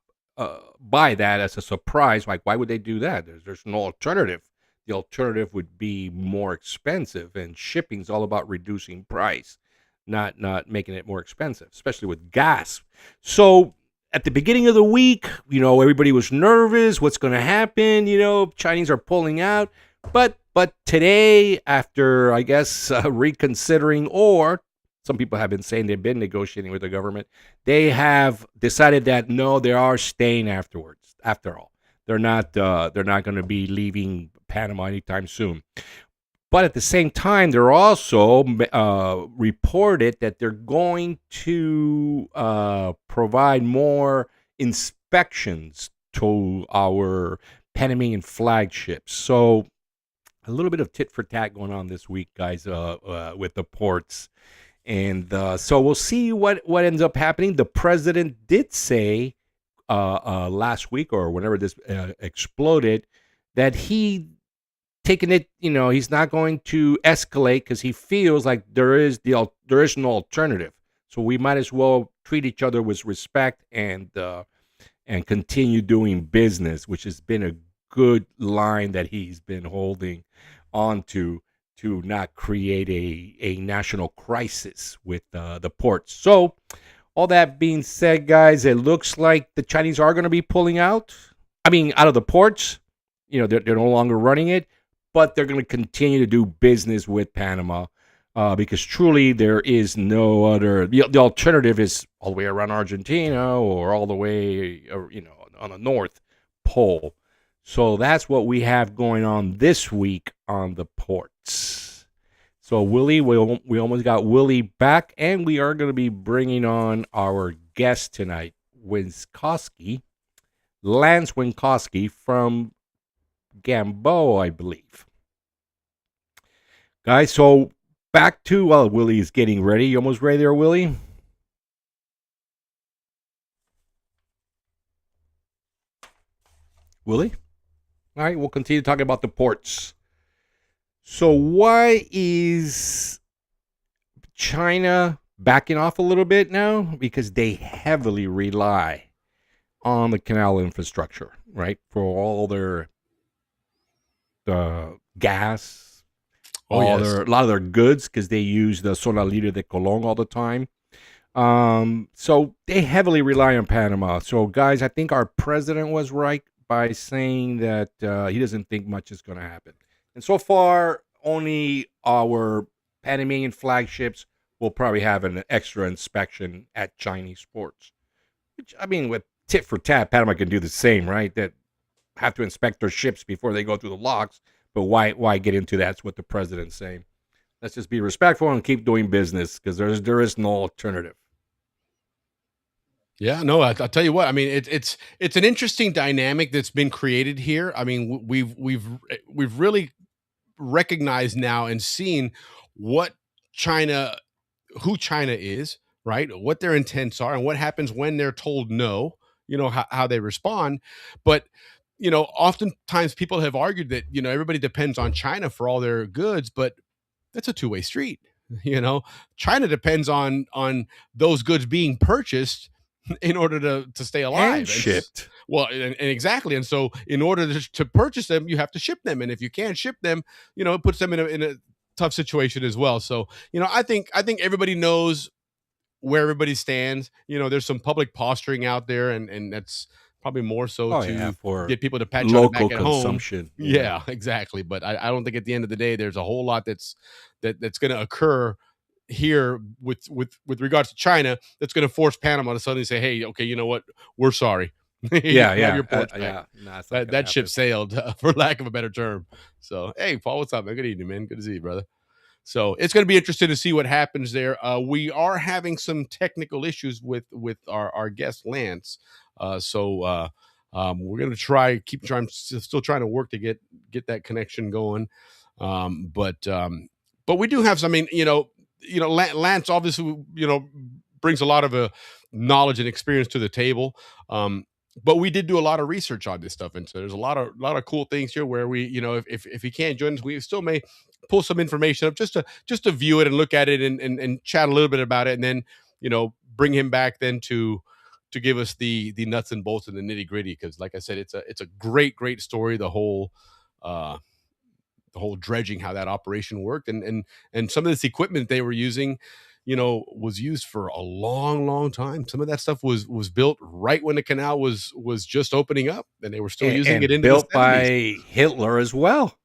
by that as a surprise. Like, why would they do that? There's no alternative. The alternative would be more expensive, and shipping's all about reducing price, not making it more expensive, especially with gas. So at the beginning of the week, everybody was nervous. What's going to happen? Chinese are pulling out. But today, after, I guess, reconsidering, or some people have been saying they've been negotiating with the government, they have decided that no, they are staying afterwards. After all, they're not going to be leaving Panama anytime soon. But at the same time, they're also reported that they're going to provide more inspections to our Panamanian flagships. So a little bit of tit for tat going on this week, guys, with the ports. And so we'll see what ends up happening. The president did say last week, or whenever this exploded, that he taking it, he's not going to escalate, because he feels like there is no alternative. So we might as well treat each other with respect and continue doing business, which has been a good line that he's been holding on to not create a national crisis with the ports. So all that being said, guys, it looks like the Chinese are going to be pulling out. Out of the ports. They're no longer running it, but they're going to continue to do business with Panama, because truly there is no other. The alternative is all the way around Argentina, or all the way, on the North Pole. So that's what we have going on this week on the ports. So Willie, we almost got Willie back, and we are going to be bringing on our guest tonight, Lance Winkowski from Gamboa, I believe. Guys, so back to Willie is getting ready. You almost ready there, Willie? Willie? All right, we'll continue talking about the ports. So why is China backing off a little bit now? Because they heavily rely on the canal infrastructure, right? For all their gas. Oh, yes. a lot of their goods because they use the sola libre de Colón all the time. So they heavily rely on Panama. So, guys, I think our president was right by saying that he doesn't think much is going to happen. And so far, only our Panamanian flagships will probably have an extra inspection at Chinese ports. Which, I mean, with tit for tat, Panama can do the same, right? That have to inspect their ships before they go through the locks. But why get into that? That's what the president's saying. Let's just be respectful and keep doing business because there is no alternative. Yeah, no, I'll tell you what. I mean, it's an interesting dynamic that's been created here. I mean, we've really recognized now and seen what China, who China is, right? What their intents are, and what happens when they're told no. You know how they respond, but oftentimes people have argued that everybody depends on China for all their goods, but that's a two-way street. China depends on those goods being purchased in order to stay alive And shipped. and exactly. And so in order to purchase them, you have to ship them. And if you can't ship them, it puts them in a tough situation as well. So, I think everybody knows where everybody stands. There's some public posturing out there, and that's probably more so for get people to pat local back at home. consumption. Yeah, exactly. But I don't think at the end of the day, there's a whole lot that's going to occur here with regards to China that's going to force Panama to suddenly say, hey, okay, you know what, we're sorry. Yeah. Your ports back. That ship sailed, for lack of a better term. So, hey, Paul, what's up, man? Good evening, man. Good to see you, brother. So it's going to be interesting to see what happens there. We are having some technical issues with our guest Lance. So we're going to still trying to work to get that connection going. But we do have some, Lance obviously, brings a lot of knowledge and experience to the table. But we did do a lot of research on this stuff, and so there's a lot of cool things here where we, if he can't join us, we still may pull some information up just to view it and look at it and chat a little bit about it, and then bring him back then to give us the nuts and bolts and the nitty gritty. Because like I said, it's a great story. The whole dredging, how that operation worked, and some of this equipment they were using, was used for a long time. Some of that stuff was built right when the canal was just opening up, and they were still using it into built the 70s. by Hitler as well.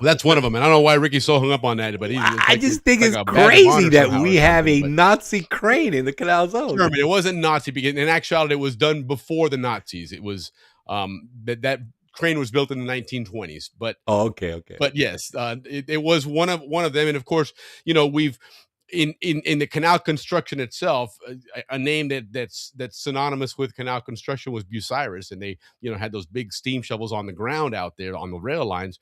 That's one of them, and I don't know why Ricky's so hung up on that, but I just think it's crazy that we have a Nazi crane in the Canal Zone. Sure, but it wasn't Nazi because in actuality it was done before the Nazis. It was that crane was built in the 1920s. But okay. But yes, it was one of them, and of course, we've in the canal construction itself, a name that's synonymous with canal construction was Bucyrus, and they had those big steam shovels on the ground out there on the rail lines.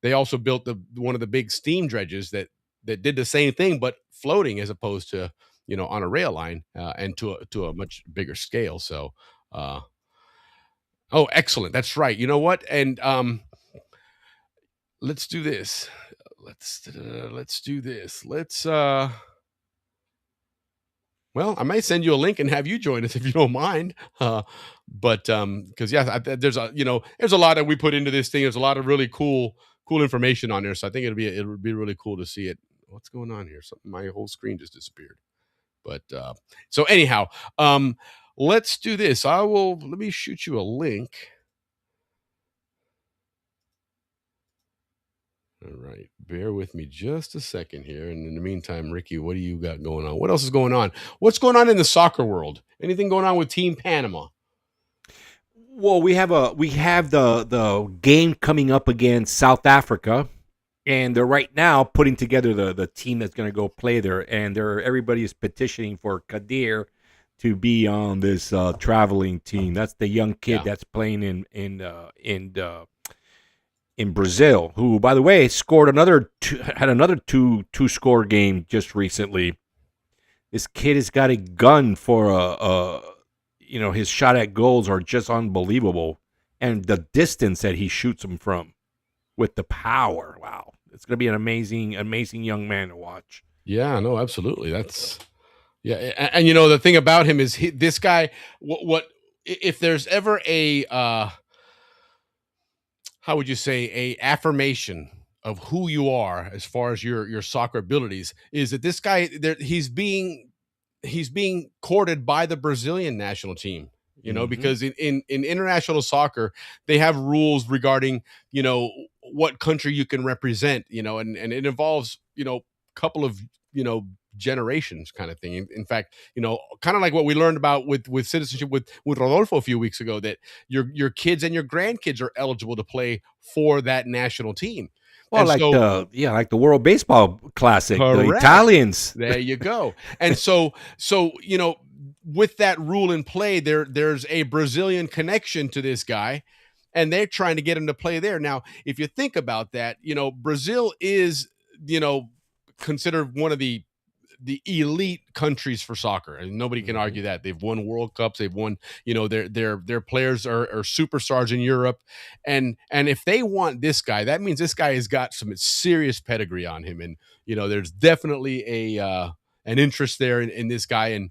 They also built one of the big steam dredges that did the same thing, but floating as opposed to, on a rail line, and to a much bigger scale. So, excellent. That's right. You know what? And let's do this. Let's do this. Well, I might send you a link and have you join us if you don't mind. But because there's a lot that we put into this thing. There's a lot of really cool information on there. So I think it'll be really cool to see it. What's going on here? My whole screen just disappeared. But so anyhow, let's do this. Let me shoot you a link. All right, bear with me just a second here. And in the meantime, Ricky, what do you got going on? What else is going on? What's going on in the soccer world? Anything going on with Team Panama? Well, we have the game coming up against South Africa, and they're right now putting together the team that's going to go play there. And everybody is petitioning for Kadir to be on this traveling team. That's the young kid that's playing in Brazil, who, by the way, scored had another two score game just recently. This kid has got a gun for his shot at goals are just unbelievable, and the distance that he shoots them from, with the power. Wow, it's gonna be an amazing young man to watch. Yeah, no, absolutely. That's and the thing about him is this guy. What if there's ever a how would you say, a affirmation of who you are as far as your soccer abilities is that this guy there he's being courted by the Brazilian national team, because in international soccer, they have rules regarding, what country you can represent, and it involves, couple of, generations kind of thing. In fact, kind of like what we learned about with citizenship with Rodolfo a few weeks ago, that your kids and your grandkids are eligible to play for that national team. Well, And like so- like the World Baseball Classic, the Correct. Italians. There you go. And so with that rule in play, there's a Brazilian connection to this guy, and they're trying to get him to play there. Now, if you think about that, Brazil is, considered one of the elite countries for soccer, and nobody can argue that. They've won World Cups, they've won, their players are superstars in Europe, and if they want this guy, that means this guy has got some serious pedigree on him, and there's definitely an interest there in this guy, and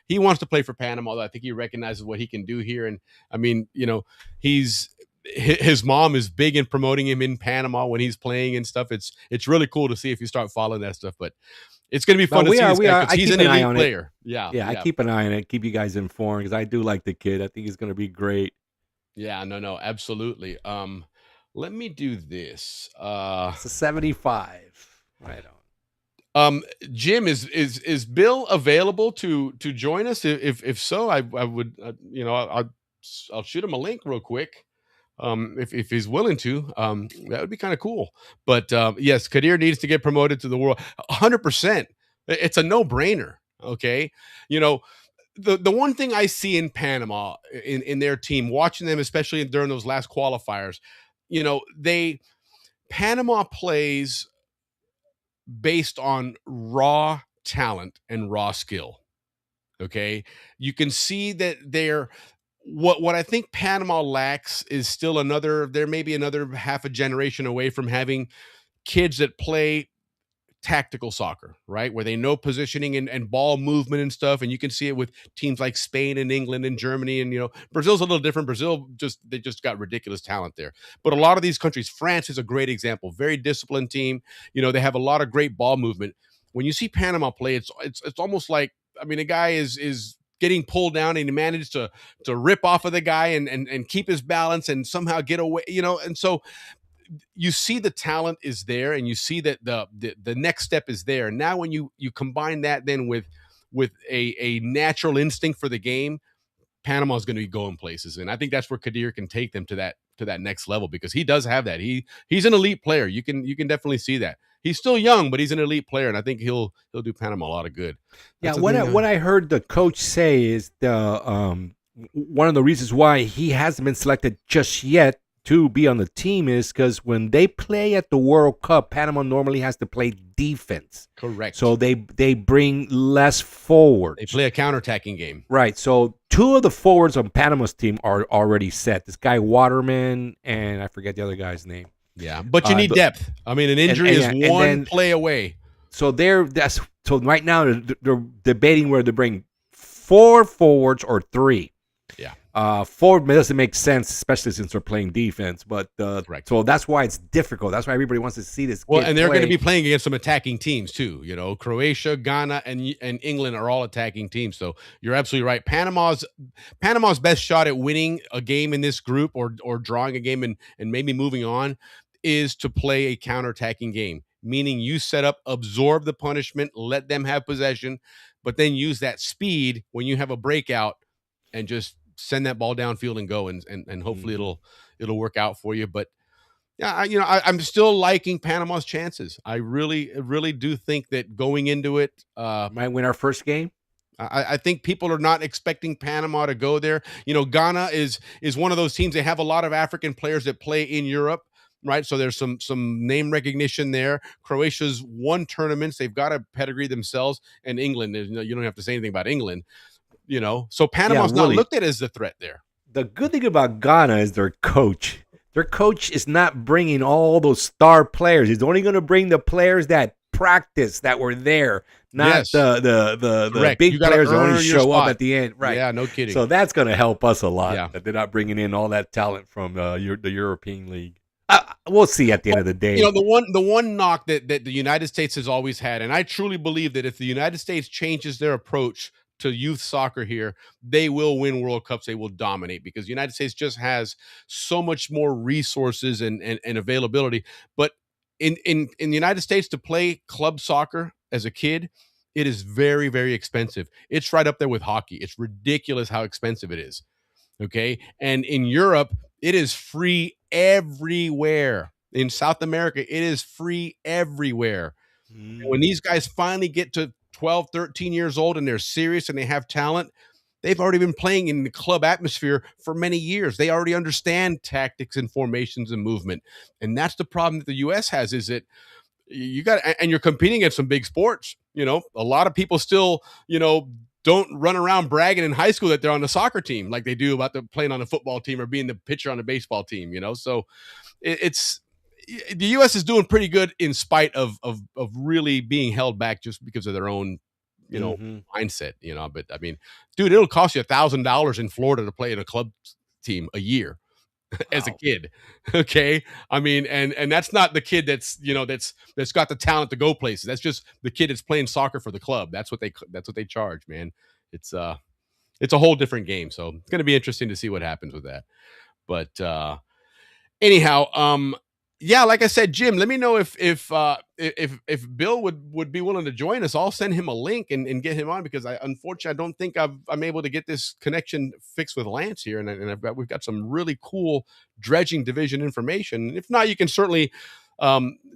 he wants to play for Panama. I think he recognizes what he can do here, and I mean, his mom is big in promoting him in Panama when he's playing and stuff. It's really cool to see if you start following that stuff, but it's going to be fun to see this guy, 'cause he's an elite player. Yeah, I keep an eye on it. Keep you guys informed because I do like the kid. I think he's going to be great. Yeah, no, absolutely. Let me do this. It's a 75. Right on. Jim, is Bill available to join us? If so, I would, I'll shoot him a link real quick. If he's willing to, that would be kind of cool. But yes, Kadir needs to get promoted to the world 100%. It's a no-brainer. Okay, the one thing I see in Panama in their team, watching them, especially during those last qualifiers, Panama plays based on raw talent and raw skill. Okay, you can see that they're. What I think Panama lacks is still there may be another half a generation away from having kids that play tactical soccer, right? Where they know positioning and ball movement and stuff. And you can see it with teams like Spain and England and Germany. And, Brazil's a little different. Brazil they just got ridiculous talent there. But a lot of these countries, France is a great example, very disciplined team. They have a lot of great ball movement. When you see Panama play, it's almost like, I mean, a guy is getting pulled down and he managed to rip off of the guy and keep his balance and somehow get away, and so you see the talent is there, and you see that the next step is there. Now when you combine that then with a natural instinct for the game, Panama is going to be going places, and I think that's where Kadir can take them to that next level, because he does have that. He's an elite player. You can definitely see that. He's still young, but he's an elite player, and I think he'll do Panama a lot of good. Yeah, what I heard the coach say is one of the reasons why he hasn't been selected just yet to be on the team is because when they play at the World Cup, Panama normally has to play defense. Correct. So they bring less forward. They play a counterattacking game. Right. So 2 of the forwards on Panama's team are already set. This guy Waterman, and I forget the other guy's name. Yeah, but you need depth. I mean, an injury is one play away. So so right now they're debating whether to bring 4 forwards or 3. Yeah. 4 doesn't make sense, especially since they're playing defense. But Correct. So that's why it's difficult. That's why everybody wants to see this. Well, and they're going to be playing against some attacking teams too. Croatia, Ghana, and England are all attacking teams. So you're absolutely right. Panama's best shot at winning a game in this group or drawing a game and maybe moving on is to play a counterattacking game, meaning you set up, absorb the punishment, let them have possession, but then use that speed when you have a breakout and just send that ball downfield and go, and hopefully it'll work out for you. But yeah, I'm still liking Panama's chances. I really do think that going into it, might win our first game. I think people are not expecting Panama to go there. Ghana is one of those teams. They have a lot of African players that play in Europe, right? So there's some name recognition there. Croatia's won tournaments. They've got a pedigree themselves. And England, you don't have to say anything about England. So Panama's not looked at as the threat there. The good thing about Ghana is their coach. Their coach is not bringing all those star players. He's only going to bring the players that practice, that were there, not the big players that only show up at the end. Right? Yeah, no kidding. So that's going to help us a lot. Yeah. That they're not bringing in all that talent from the European League. we'll see at the end of the day. You know, the one knock that the United States has always had, and I truly believe that if the United States changes their approach to youth soccer here, they will win World Cups. They will dominate because the United States just has so much more resources and availability. But in the United States, to play club soccer as a kid, it is very, very expensive. It's right up there with hockey. It's ridiculous how expensive it is. Okay. And in Europe, it is free everywhere. In South America, it is free everywhere. And when these guys finally get to 12, 13 years old and they're serious and they have talent, they've already been playing in the club atmosphere for many years. They already understand tactics and formations and movement. And that's the problem that the US has, is that you got, and you're competing at some big sports. You know, a lot of people still, you know, don't run around bragging in high school that they're on the soccer team like they do about the playing on a football team or being the pitcher on a baseball team, you know? So it's the U.S. is doing pretty good in spite of really being held back just because of their own, you know, mindset, you know. But I mean, dude, it'll cost you $1,000 in Florida to play in a club team a year. As a kid. Okay. I mean, and that's not the kid that's, you know, that's got the talent to go places. That's just the kid that's playing soccer for the club. That's what they charge, man. It's a whole different game. So it's going to be interesting to see what happens with that. But anyhow, yeah, like I said, Jim, let me know if Bill would be willing to join us. I'll send him a link and get him on, because unfortunately I don't think I'm able to get this connection fixed with Lance here, and we've got some really cool dredging division information. If not, you can certainly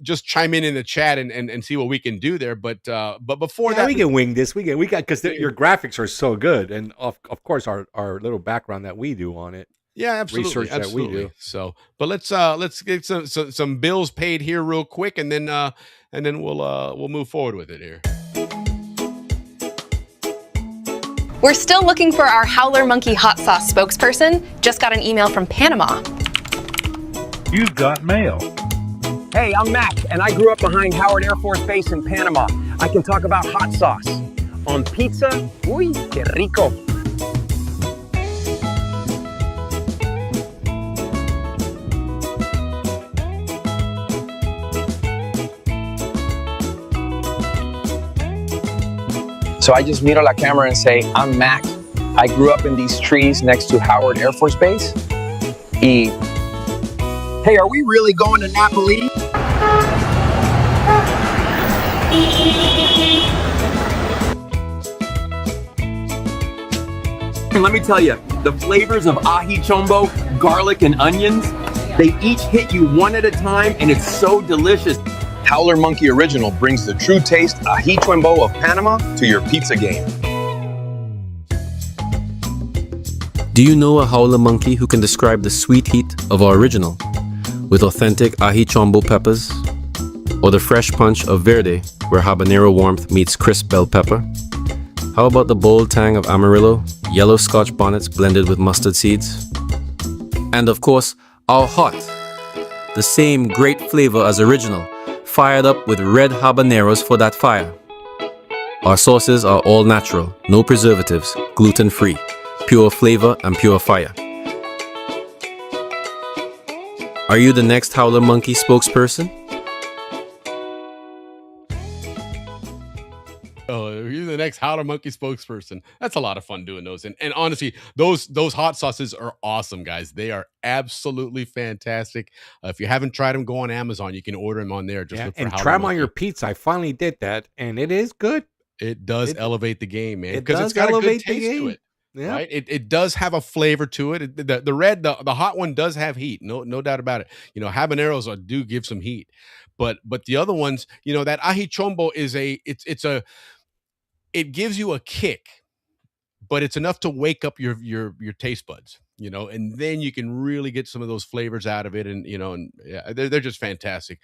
just chime in the chat and see what we can do there. But before that, we can wing this. We got because your graphics are so good, and of course our little background that we do on it. Yeah, absolutely. Research absolutely. that we do. So, but let's get some bills paid here real quick, and then we'll move forward with it here. We're still looking for our Howler Monkey hot sauce spokesperson. Just got an email from Panama. You've got mail. Hey, I'm Mac, and I grew up behind Howard Air Force Base in Panama. I can talk about hot sauce. On pizza, uy, que rico. So I just miro la camera and say, I'm Mac. I grew up in these trees next to Howard Air Force Base. Hey, are we really going to Napoli? And let me tell you, the flavors of ají chombo, garlic, and onions, they each hit you one at a time, and it's so delicious. Howler Monkey Original brings the true taste ají chombo of Panama to your pizza game. Do you know a Howler Monkey who can describe the sweet heat of our original with authentic ají chombo peppers, or the fresh punch of verde where habanero warmth meets crisp bell pepper? How about the bold tang of Amarillo, yellow Scotch bonnets blended with mustard seeds? And of course, our hot, the same great flavor as original, fired up with red habaneros for that fire. Our sauces are all natural, no preservatives, gluten-free, pure flavor and pure fire. Are you the next Howler Monkey spokesperson? Oh, you're the next Howler Monkey spokesperson. That's a lot of fun doing those. And honestly, those hot sauces are awesome, guys. They are absolutely fantastic. If you haven't tried them, go on Amazon. You can order them on there. Just look for and Howler try them Monkey. on your pizza. I finally did that, and it is good. It does elevate the game, man. It Because does it's got a good elevate the taste to game. it. Yeah. Right? It does have a flavor to it. The hot one does have heat. No doubt about it. You know, habaneros do give some heat. But the other ones, you know, that ají chombo is it gives you a kick, but it's enough to wake up your taste buds, you know, and then you can really get some of those flavors out of it. And, you know, and yeah, they're just fantastic.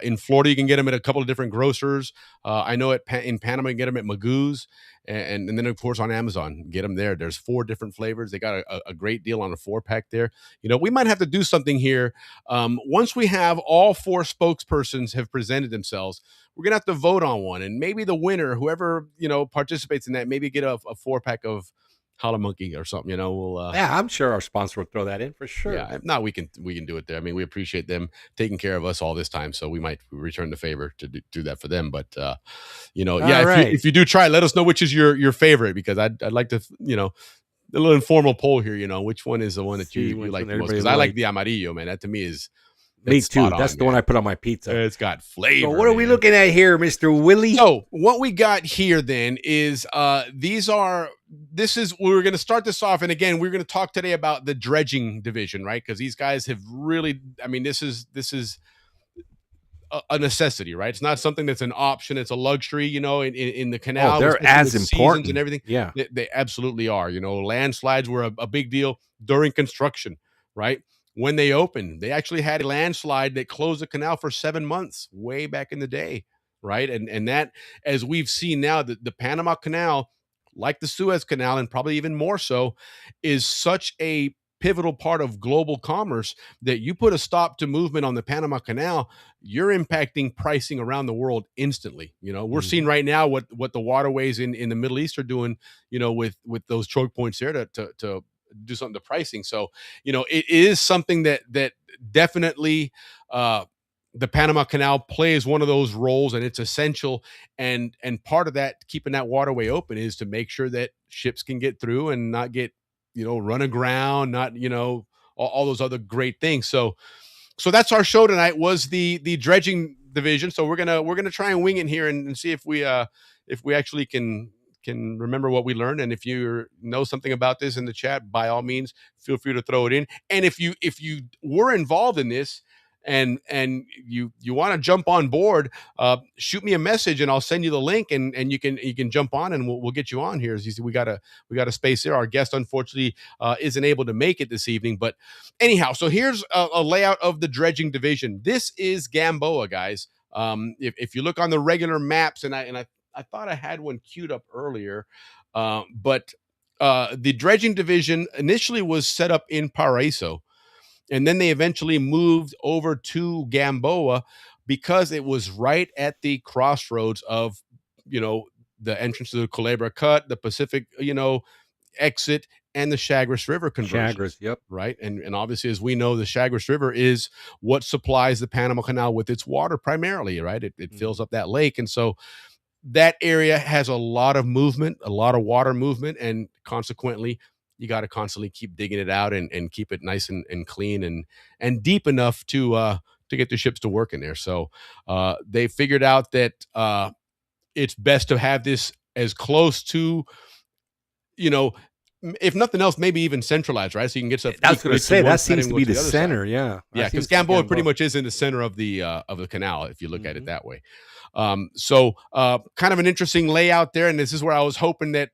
In Florida, you can get them at a couple of different grocers. I know in Panama, you can get them at Magoo's, and then of course on Amazon, get them there. There's 4 different flavors. They got a great deal on a 4-pack there. You know, we might have to do something here. Once we have all 4 spokespersons have presented themselves, we're gonna have to vote on one, and maybe the winner, whoever, you know, participates in that, maybe get a 4-pack of Holla Monkey or something. We'll Yeah, I'm sure our sponsor will throw that in for sure. Yeah, if not, we can do it there. I mean, we appreciate them taking care of us all this time, so we might return the favor to do that for them. But yeah, right. if you do try, let us know which is your favorite, because I'd like to, a little informal poll here. Which one is the one that See you which like one the most? everybody Because I like like. the amarillo, man. That to me is Me that's too. spot on, That's the one man. I put on my pizza. It's got flavor. So what are we man. looking at here, Mr. Willie? So what we got here then is we're going to start this off, and again we're going to talk today about the dredging division, right? Because these guys have really, I mean, this is a necessity, right? It's not something that's an option; it's a luxury, in the canal. They're especially as with seasons important and everything. Yeah, they absolutely are. Landslides were a big deal during construction, right? When they opened, they actually had a landslide that closed the canal for 7 months way back in the day, right? And that, as we've seen now, the Panama Canal, like the Suez Canal, and probably even more so, is such a pivotal part of global commerce that you put a stop to movement on the Panama Canal, you're impacting pricing around the world instantly. We're seeing right now what the waterways in the Middle East are doing, with those choke points there to do something to pricing. So, it is something that definitely the Panama Canal plays one of those roles, and it's essential. And part of that, keeping that waterway open, is to make sure that ships can get through and not get, run aground, not, all those other great things. So that's our show tonight, was the dredging division. So we're gonna try and wing it here and see if we actually can remember what we learned. And if you know something about this in the chat, by all means, feel free to throw it in. And if you were involved in this and you want to jump on board, shoot me a message and I'll send you the link, and you can jump on, and we'll get you on here. As you see, we got a space there. Our guest unfortunately isn't able to make it this evening, but anyhow, so here's a layout of the dredging division. This is Gamboa, guys. If you look on the regular maps, and I thought I had one queued up earlier, but the dredging division initially was set up in Paraiso, and then they eventually moved over to Gamboa because it was right at the crossroads of, the entrance to the Culebra Cut, the Pacific, exit, and the Chagres River conversion. Chagres, yep. Right. And obviously, as we know, the Chagres River is what supplies the Panama Canal with its water primarily, right? It fills up that lake. And so that area has a lot of movement, a lot of water movement, and consequently, you got to constantly keep digging it out and keep it nice and clean and deep enough to get the ships to work in there. So they figured out that it's best to have this as close to, if nothing else, maybe even centralized, right? So you can get stuff. I was going to say that seems to be the center. Yeah, because Gamboa pretty much is in the center of the canal, if you look at it that way. So kind of an interesting layout there, and this is where I was hoping that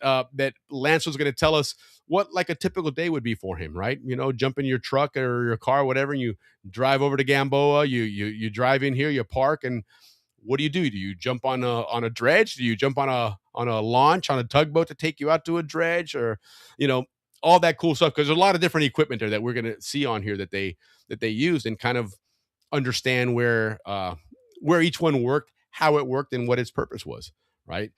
Lance was going to tell us what like a typical day would be for him, right? Jump in your truck or your car, whatever, and you drive over to Gamboa. You drive in here, you park, and what do? Do you jump on a dredge? Do you jump on a launch, on a tugboat to take you out to a dredge, or all that cool stuff? Because there's a lot of different equipment there that we're going to see on here that they used, and kind of understand where each one worked, how it worked, and what its purpose was, right?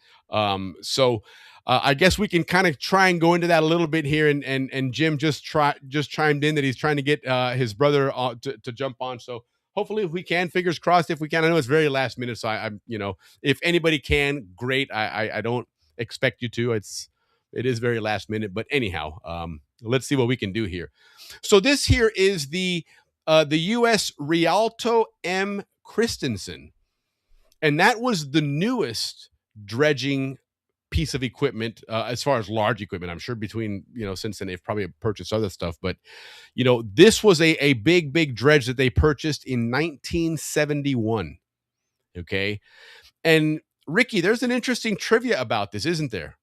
So I guess we can kind of try and go into that a little bit here, and Jim just chimed in that he's trying to get his brother to jump on. So hopefully, if we can, fingers crossed, if we can. I know it's very last minute, so I'm if anybody can, great. I don't expect you to. It is very last minute, but anyhow, let's see what we can do here. So this here is the U.S. Rialto M. Christensen. And that was the newest dredging piece of equipment, as far as large equipment. I'm sure between, since then they've probably purchased other stuff. But, this was a big dredge that they purchased in 1971. Okay. And Ricky, there's an interesting trivia about this, isn't there?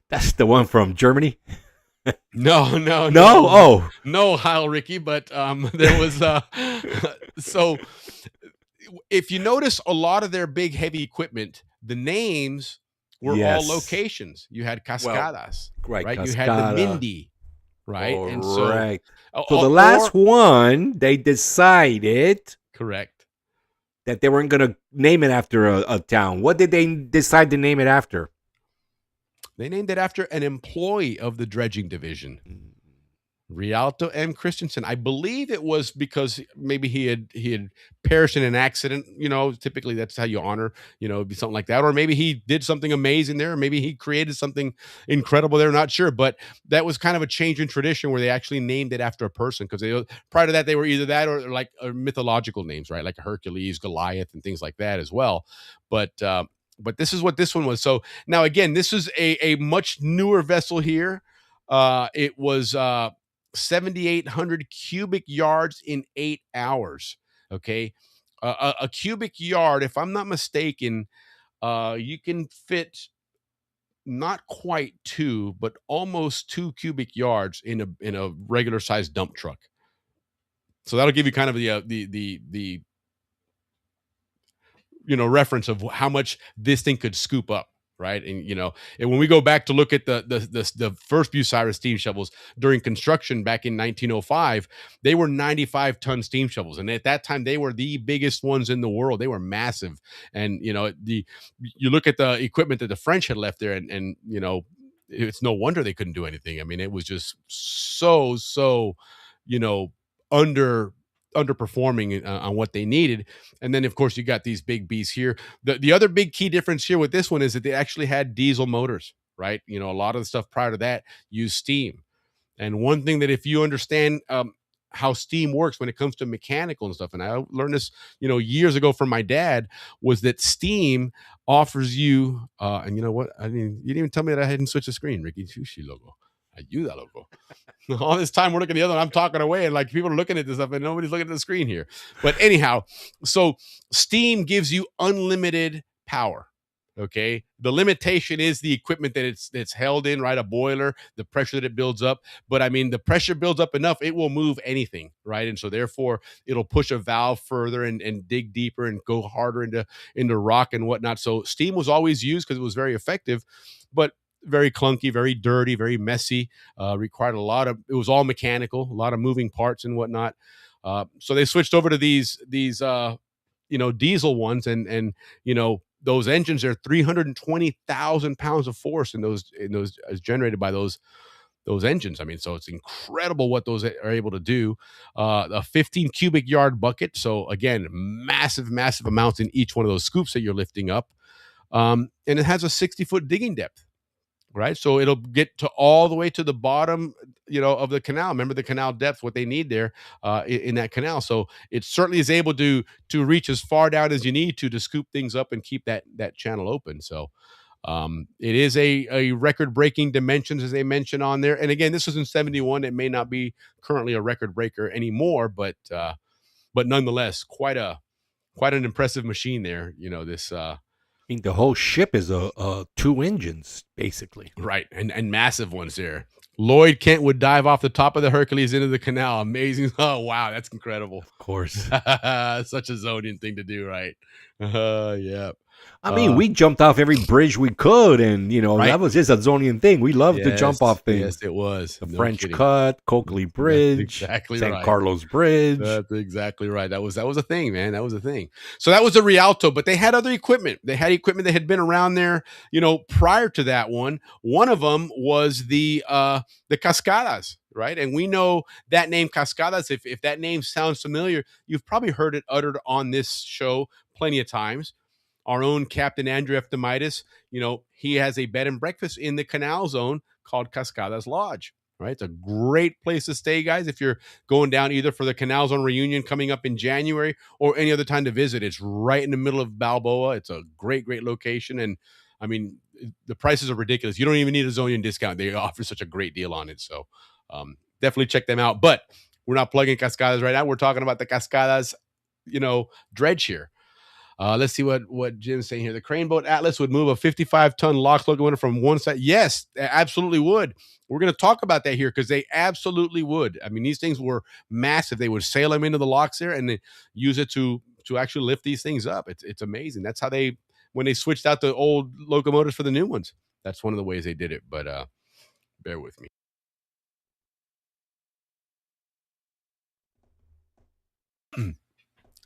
That's the one from Germany. No. Oh, no, Heil Ricky. But there was so. If you notice, a lot of their big heavy equipment, the names were all locations. You had Cascadas, right? Cascada. You had the Mindy, right? Oh, and so, right. So the last one, they decided, correct, that they weren't going to name it after a town. What did they decide to name it after? They named it after an employee of the dredging division, Rialto M. Christensen. I believe it was because maybe he had perished in an accident. Typically that's how you honor, it'd be something like that. Or maybe he did something amazing there, or maybe he created something incredible there. Not sure, but that was kind of a change in tradition where they actually named it after a person, because prior to that they were either that or like mythological names, right? Like Hercules, Goliath, and things like that as well. But this is what this one was. So now again, this is a much newer vessel here. It was 7,800 cubic yards in 8 hours. Okay. A cubic yard, if I'm not mistaken, you can fit not quite 2, but almost 2 cubic yards in a regular sized dump truck. So that'll give you kind of the reference of how much this thing could scoop up, right? And when we go back to look at the first Bucyrus steam shovels during construction back in 1905, they were 95-ton steam shovels, and at that time they were the biggest ones in the world. They were massive. And you look at the equipment that the French had left there, and it's no wonder they couldn't do anything. I mean, it was just so underperforming on what they needed. And then of course you got these big beasts here. The other big key difference here with this one is that they actually had diesel motors, right? A lot of the stuff prior to that used steam. And one thing that, if you understand how steam works when it comes to mechanical and stuff, and I learned this years ago from my dad, was that steam offers you and you know what, I mean, you didn't even tell me that I hadn't switched the screen, Ricky. Sushi logo, ayuda logo. All this time we're looking at the other one, I'm talking away, and like people are looking at this stuff and nobody's looking at the screen here. But anyhow, so steam gives you unlimited power. Okay. The limitation is the equipment that it's held in, right? A boiler, the pressure that it builds up. But I mean, the pressure builds up enough, it will move anything, right? And so therefore it'll push a valve further and dig deeper and go harder into rock and whatnot. So steam was always used because it was very effective, but very clunky, very dirty, very messy, required it was all mechanical, a lot of moving parts and whatnot. So they switched over to these diesel ones, and those engines are 320,000 pounds of force in those as generated by those engines. I mean, so it's incredible what those are able to do. A 15 cubic yard bucket. So again, massive amounts in each one of those scoops that you're lifting up. And it has a 60-foot digging depth. Right. So it'll get to all the way to the bottom, of the canal. Remember the canal depth, what they need there in that canal. So it certainly is able to reach as far down as you need to scoop things up and keep that channel open. So it is a record breaking dimensions, as they mentioned on there. And again, this was in 71. It may not be currently a record breaker anymore, but nonetheless, quite an impressive machine there. This I mean, the whole ship is 2 engines, basically. Right, and massive ones there. Lloyd Kent would dive off the top of the Hercules into the canal. Amazing. Oh, wow, that's incredible. Of course. Such a Zonian thing to do, right? Yeah. I mean, we jumped off every bridge we could, and Right. that was just a Zonian thing. We loved to jump off things. Yes, it was. The No French kidding. Cut, Coakley Bridge, exactly San right. Carlos Bridge. That's exactly right. That was a thing, man. That was a thing. So that was a Rialto, but they had other equipment. They had equipment that had been around there, prior to that one. One of them was the Cascadas, right? And we know that name Cascadas. If that name sounds familiar, you've probably heard it uttered on this show plenty of times. Our own Captain Andrew F. Demitis, he has a bed and breakfast in the Canal Zone called Cascadas Lodge, right? It's a great place to stay, guys, if you're going down either for the Canal Zone reunion coming up in January or any other time to visit. It's right in the middle of Balboa. It's a great location. And I mean, the prices are ridiculous. You don't even need a Zonian discount. They offer such a great deal on it. So definitely check them out. But we're not plugging Cascadas right now. We're talking about the Cascadas, dredge here. Let's see what Jim's saying here. The crane boat Atlas would move a 55-ton lock locomotive from one side. Yes, they absolutely would. We're going to talk about that here because they absolutely would. I mean, these things were massive. They would sail them into the locks there and then use it to actually lift these things up. It's amazing. That's how when they switched out the old locomotives for the new ones. That's one of the ways they did it. But bear with me.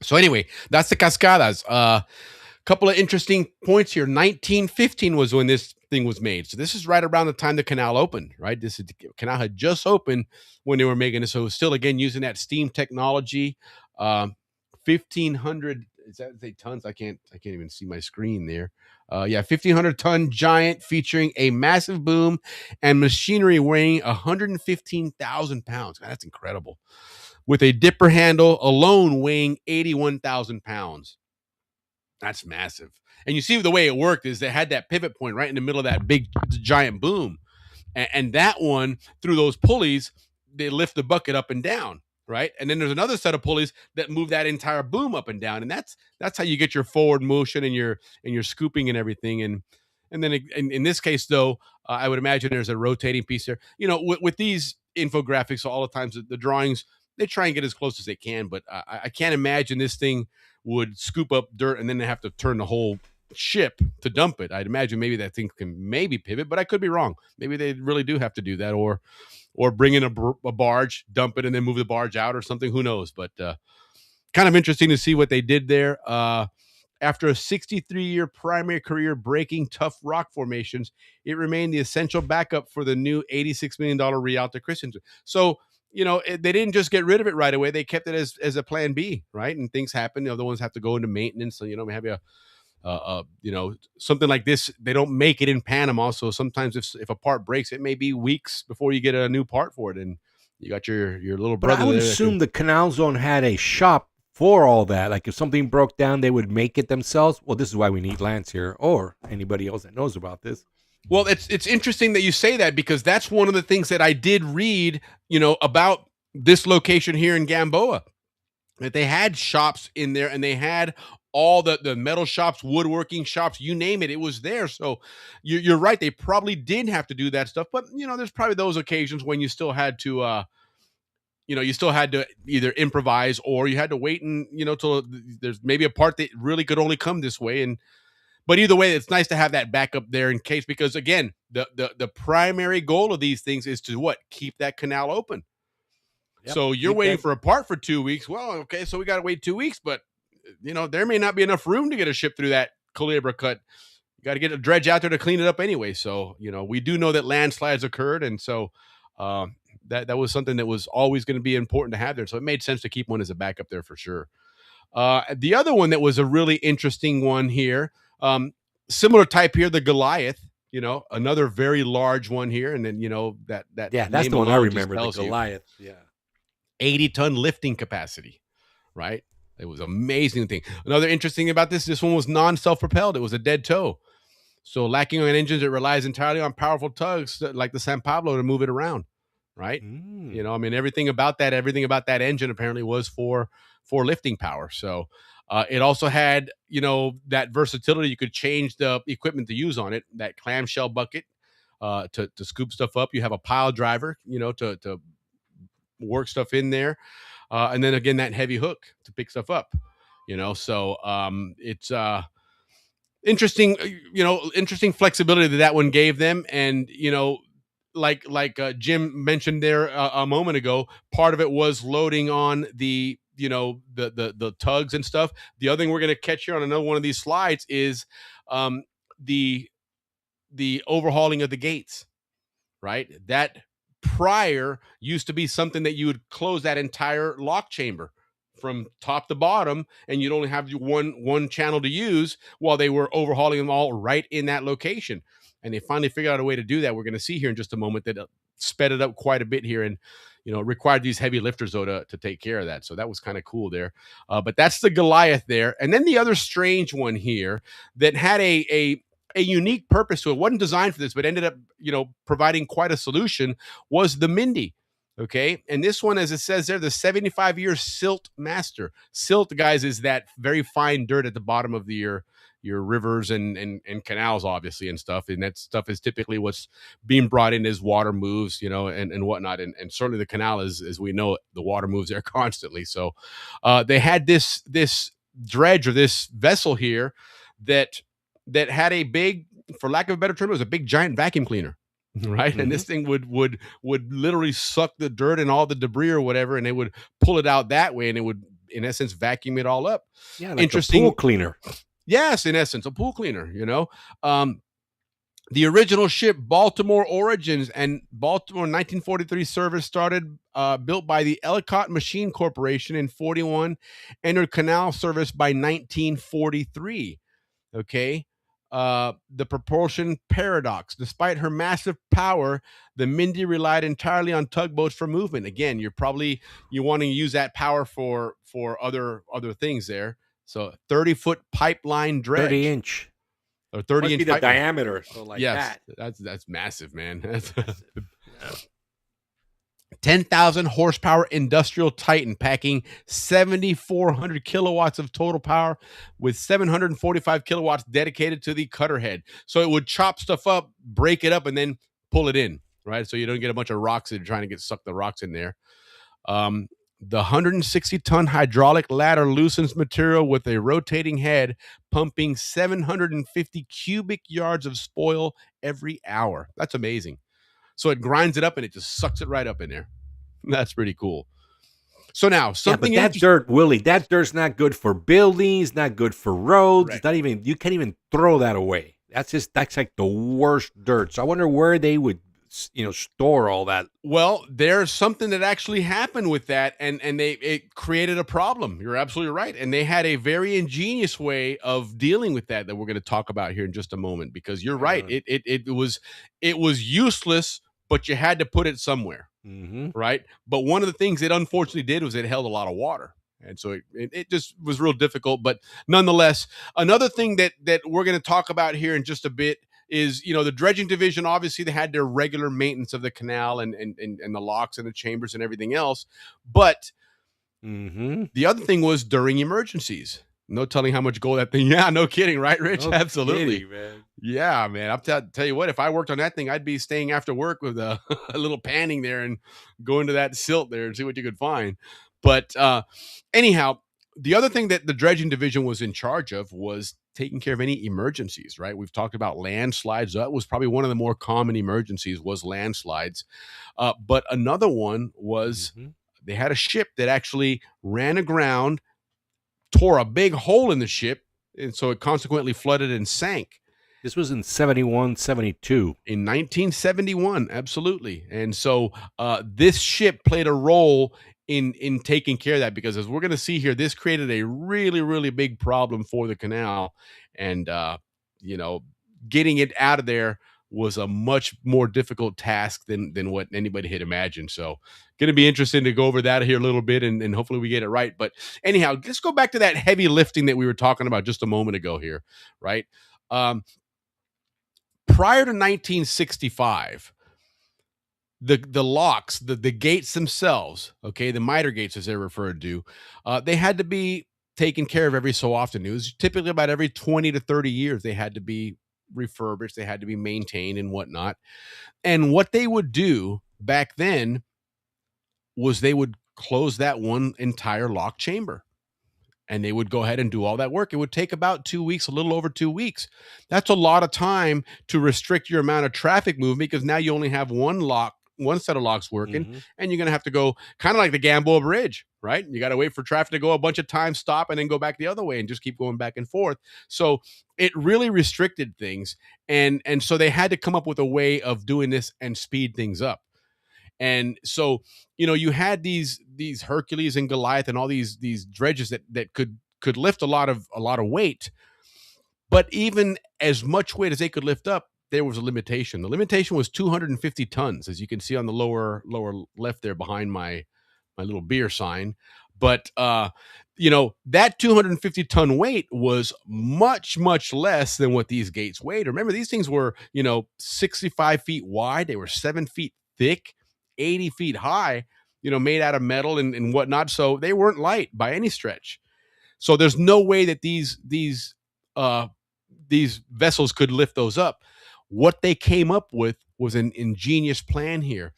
So anyway, that's the Cascadas. Couple of interesting points here. 1915 was when this thing was made. So this is right around the time the canal opened, right? The canal had just opened when they were making it. So it was still, again, using that steam technology. 1,500, is that say tons? I can't even see my screen there. 1,500 ton giant featuring a massive boom and machinery weighing 115,000 pounds. God, that's incredible. With a dipper handle alone weighing 81,000 pounds. That's massive. And you see the way it worked is they had that pivot point right in the middle of that big giant boom. And that one, through those pulleys, they lift the bucket up and down, right? And then there's another set of pulleys that move that entire boom up and down. And that's how you get your forward motion and your scooping and everything. And then in this case, though, I would imagine there's a rotating piece there. You know, with these infographics, all the times the drawings, they try and get as close as they can. But I can't imagine this thing would scoop up dirt and then they have to turn the whole ship to dump it. I'd imagine maybe that thing can maybe pivot, but I could be wrong. Maybe they really do have to do that, or bring in a barge, dump it, and then move the barge out or something. Who knows? But kind of interesting to see what they did there. After a 63-year primary career breaking tough rock formations, it remained the essential backup for the new $86 million Rialto Christensen. So, you know, they didn't just get rid of it right away. They kept it as a plan B, right? And things happen. The other ones have to go into maintenance. So, you know, maybe something like this, they don't make it in Panama. So sometimes if a part breaks, it may be weeks before you get a new part for it. And you got your little brother. But I would assume the Canal Zone had a shop for all that. Like if something broke down, they would make it themselves. Well, this is why we need Lance here, or anybody else that knows about this. Well, it's interesting that you say that, because that's one of the things that I did read, you know, about this location here in Gamboa, that they had shops in there and they had all the metal shops, woodworking shops, you name it, it was there. So you're right. They probably did have to do that stuff, but you know, there's probably those occasions when you still had to, you still had to either improvise or you had to wait and, you know, till there's maybe a part that really could only come this way. But either way, it's nice to have that backup there in case, because again, the primary goal of these things is to what? Keep that canal open. Yep. So you're waiting for a part for 2 weeks. Well, okay, so we got to wait 2 weeks, but you know, there may not be enough room to get a ship through that Culebra cut. You got to get a dredge out there to clean it up anyway. So, you know, we do know that landslides occurred. And so that was something that was always going to be important to have there. So it made sense to keep one as a backup there for sure. The other one that was a really interesting one here, similar type here, the Goliath, you know, another very large one here. And then, you know, that's the one I remember, the Goliath. Yeah. 80-ton lifting capacity, right? It was an amazing thing. Another interesting thing about this one was non-self-propelled. It was a dead tow. So lacking on engines, it relies entirely on powerful tugs like the San Pablo to move it around, right? You know, I mean, everything about that engine apparently was for lifting power. So it also had, you know, that versatility. You could change the equipment to use on it, that clamshell bucket to scoop stuff up. You have a pile driver, you know, to work stuff in there. And then again, that heavy hook to pick stuff up, you know? So it's interesting, you know, interesting flexibility that one gave them. And, you know, like Jim mentioned there a moment ago, part of it was loading on the, you know, the tugs and stuff. The other thing we're going to catch here on another one of these slides is the overhauling of the gates, right? That prior used to be something that you would close that entire lock chamber from top to bottom, and you'd only have one channel to use while they were overhauling them all right in that location. And they finally figured out a way to do that. We're going to see here in just a moment that sped it up quite a bit here, and you know, required these heavy lifters though to take care of that. So that was kind of cool there. But that's the Goliath there. And then the other strange one here that had a unique purpose to it, wasn't designed for this, but ended up, you know, providing quite a solution, was the Mindy. Okay. And this one, as it says there, the 75-year silt master. Silt, guys, is that very fine dirt at the bottom of your rivers and canals, obviously, and stuff. And that stuff is typically what's being brought in as water moves, you know, and whatnot. And certainly the canal is, as we know, the water moves there constantly. So they had this dredge, or this vessel here that had a big, for lack of a better term, it was a big giant vacuum cleaner, right? Mm-hmm. And this thing would literally suck the dirt and all the debris or whatever, and they would pull it out that way, and it would, in essence, vacuum it all up. Yeah, like interesting. A pool cleaner. Yes, in essence, a pool cleaner, you know. The original ship, Baltimore Origins, and Baltimore 1943 service started built by the Ellicott Machine Corporation in 41, entered canal service by 1943. Okay. The propulsion paradox. Despite her massive power, the Mindy relied entirely on tugboats for movement. Again, you want to use that power for other things there. So 30-foot pipeline dredge. 30-inch. Or 30 Must inch be the pipeline. diameter. So like yes, that. That's massive, man. That's 10,000 horsepower industrial Titan packing 7,400 kilowatts of total power with 745 kilowatts dedicated to the cutter head. So it would chop stuff up, break it up, and then pull it in, right? So you don't get a bunch of rocks that are trying to suck the rocks in there. The 160-ton hydraulic ladder loosens material with a rotating head, pumping 750 cubic yards of spoil every hour. That's amazing. So it grinds it up and it just sucks it right up in there. That's pretty cool. So now something. Yeah, but that dirt, Willie, that dirt's not good for buildings, not good for roads. Right. It's not even. You can't even throw that away. That's like the worst dirt. So I wonder where they would, store all that. Well, there's something that actually happened with that, and it created a problem. You're absolutely right, and they had a very ingenious way of dealing with that we're going to talk about here in just a moment. Because you're right, it was useless, but you had to put it somewhere, right? But one of the things it unfortunately did was it held a lot of water. And so it just was real difficult. But nonetheless, another thing that we're going to talk about here in just a bit is, the dredging division. Obviously, they had their regular maintenance of the canal and the locks and the chambers and everything else. But the other thing was during emergencies. No telling how much gold that thing. Yeah, no kidding, right, Rich? No Absolutely, kidding, man. Yeah, man. I'll tell you what. If I worked on that thing, I'd be staying after work with a little panning there and going to that silt there and see what you could find. But anyhow, the other thing that the dredging division was in charge of was taking care of any emergencies, right? We've talked about landslides. That was probably one of the more common emergencies was landslides. But another one was they had a ship that actually ran aground, tore a big hole in the ship, and so it consequently flooded and sank. This was in 71, 72. In 1971, absolutely. And so this ship played a role in taking care of that, because as we're going to see here, this created a really, really big problem for the canal. And, getting it out of there was a much more difficult task than what anybody had imagined. So going to be interesting to go over that here a little bit, and hopefully we get it right. But anyhow, let's go back to that heavy lifting that we were talking about just a moment ago here, right? Prior to 1965, the locks, the gates themselves, okay, the miter gates as they're referred to, they had to be taken care of every so often. It was typically about every 20 to 30 years they had to be refurbished, they had to be maintained and whatnot. And what they would do back then was they would close that one entire lock chamber. And they would go ahead and do all that work. It would take about 2 weeks, a little over 2 weeks. That's a lot of time to restrict your amount of traffic movement, because now you only have one set of locks working, and you're going to have to go kind of like the Balboa Bridge, right? You got to wait for traffic to go a bunch of times, stop, and then go back the other way and just keep going back and forth. So it really restricted things. And so they had to come up with a way of doing this and speed things up. And so, you had these Hercules and Goliath and all these dredges that could lift a lot of weight, but even as much weight as they could lift up, there was a limitation. The limitation was 250 tons, as you can see on the lower left there behind my little beer sign. But that 250 ton weight was much, much less than what these gates weighed. Remember, these things were 65 feet wide. They were 7 feet thick, 80 feet high, made out of metal and whatnot. So they weren't light by any stretch. So there's no way that these vessels could lift those up. What they came up with was an ingenious plan here.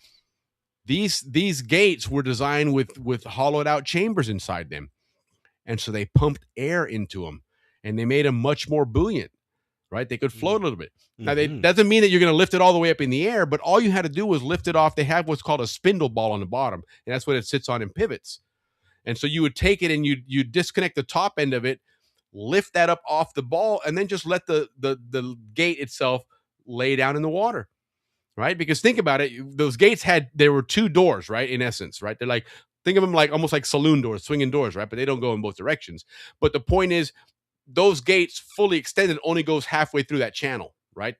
These gates were designed with hollowed out chambers inside them. And so they pumped air into them, and they made them much more buoyant, right? They could float a little bit. Now, that doesn't mean that you're going to lift it all the way up in the air, but all you had to do was lift it off. They have what's called a spindle ball on the bottom, and that's what it sits on in pivots. And so you would take it and you disconnect the top end of it, lift that up off the ball, and then just let the gate itself lay down in the water, right? Because think about it, those gates there were two doors, right? In essence, right? They're like, think of them like almost like saloon doors, swinging doors, right? But they don't go in both directions. But the point is, those gates fully extended only goes halfway through that channel, right?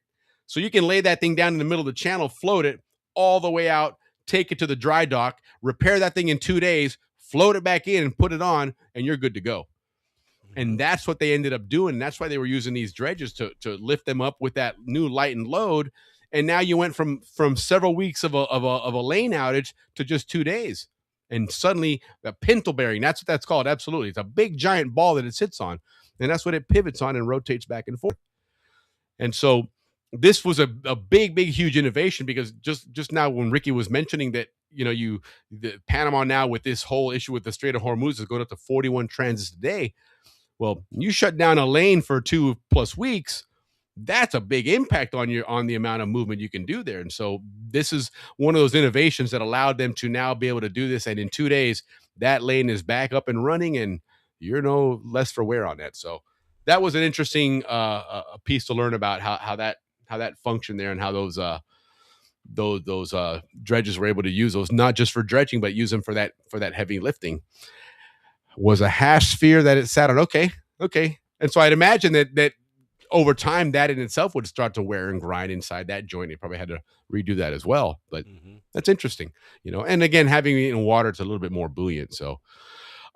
So you can lay that thing down in the middle of the channel, float it all the way out, take it to the dry dock, repair that thing in 2 days, float it back in and put it on, and you're good to go. And that's what they ended up doing. That's why they were using these dredges to lift them up with that new lightened load. And now you went from several weeks of a lane outage to just 2 days. And suddenly the pintle bearing, that's what that's called. Absolutely. It's a big giant ball that it sits on. And that's what it pivots on and rotates back and forth. And so this was a big, huge innovation, because just now when Ricky was mentioning that, the Panama now with this whole issue with the Strait of Hormuz is going up to 41 transits a day. Well, you shut down a lane for 2+ weeks, that's a big impact on the amount of movement you can do there. And so this is one of those innovations that allowed them to now be able to do this. And in 2 days, that lane is back up and running, and you're no less for wear on that. So that was an interesting piece to learn about how that functioned there, and how those dredges were able to use those, not just for dredging, but use them for that heavy lifting. Was a hash sphere that it sat on. Okay. And so I'd imagine that over time, that in itself would start to wear and grind inside that joint. They probably had to redo that as well. But that's interesting, And again, having it in water, it's a little bit more buoyant. So,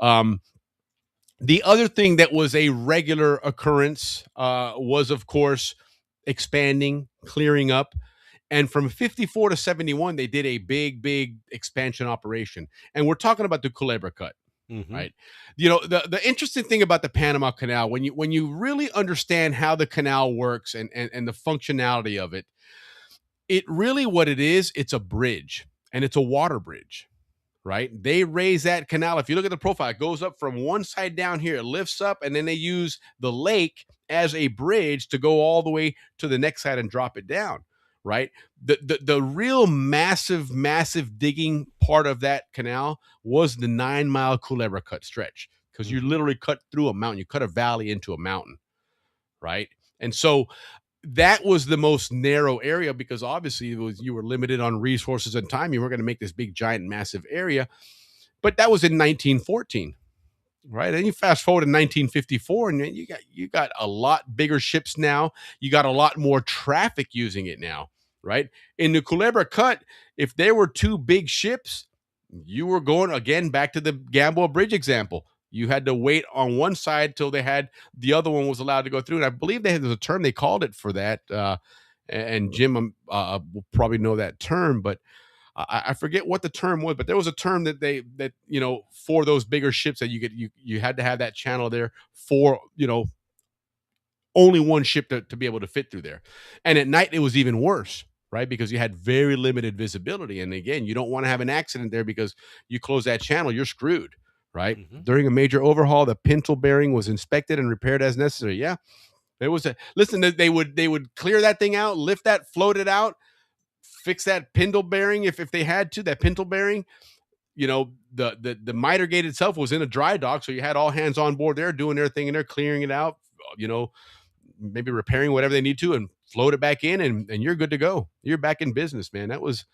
the other thing that was a regular occurrence was, of course, expanding, clearing up. And from 54 to 71, they did a big expansion operation. And we're talking about the Culebra Cut. Right. The interesting thing about the Panama Canal, when you really understand how the canal works and the functionality of it, really what it is, it's a bridge, and it's a water bridge, right? They raise that canal. If you look at the profile, it goes up from one side down here, it lifts up, and then they use the lake as a bridge to go all the way to the next side and drop it down. Right. The real massive digging part of that canal was the 9-mile Culebra Cut stretch, because you literally cut through a mountain. You cut a valley into a mountain. Right. And so that was the most narrow area, because obviously you were limited on resources and time. You weren't going to make this big, giant, massive area. But that was in 1914. Right. And you fast forward to 1954, and you got a lot bigger ships now. You got a lot more traffic using it now. Right. In the Culebra Cut, if there were two big ships, you were going again back to the Balboa Bridge example. You had to wait on one side till the other one was allowed to go through. And I believe there's a term they called it for that. And Jim will probably know that term, but I forget what the term was, but there was a term that for those bigger ships that you had to have that channel there for, only one ship to be able to fit through there. And at night it was even worse, right? Because you had very limited visibility. And again, you don't want to have an accident there, because you close that channel, you're screwed, right? During a major overhaul, the pintle bearing was inspected and repaired as necessary. Yeah. There was they would clear that thing out, lift that, float it out, fix that pintle bearing if they had to, that pintle bearing. The miter gate itself was in a dry dock, so you had all hands on board there doing their thing, and they're clearing it out, maybe repairing whatever they need to, and float it back in, and you're good to go. You're back in business, man. That was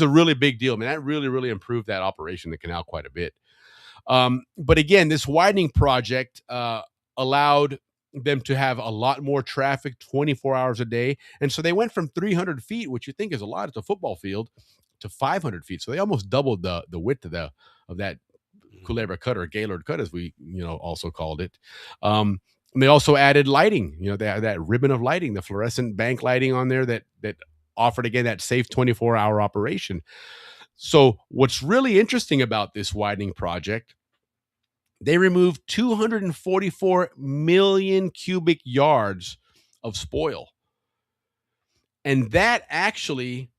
a really big deal, man. That really improved that operation, the canal, quite a bit. But again, this widening project allowed them to have a lot more traffic 24 hours a day. And so they went from 300 feet, which you think is a lot at the football field, to 500 feet. So they almost doubled the width of that Culebra Cut, or Gaylord Cut, as we also called it. They also added lighting, that ribbon of lighting, the fluorescent bank lighting on there that offered, again, that safe 24-hour operation. So what's really interesting about this widening project, they removed 244 million cubic yards of spoil. And that actually,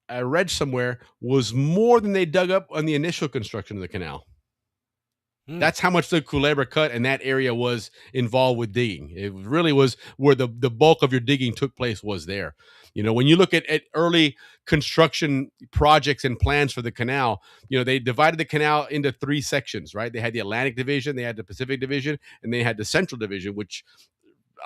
I read somewhere, was more than they dug up on the initial construction of the canal. That's how much the Culebra Cut and that area was involved with digging. It really was where the bulk of your digging took place, was there. When you look at early construction projects and plans for the canal, they divided the canal into 3 sections, right? They had the Atlantic Division, they had the Pacific Division, and they had the Central Division, which,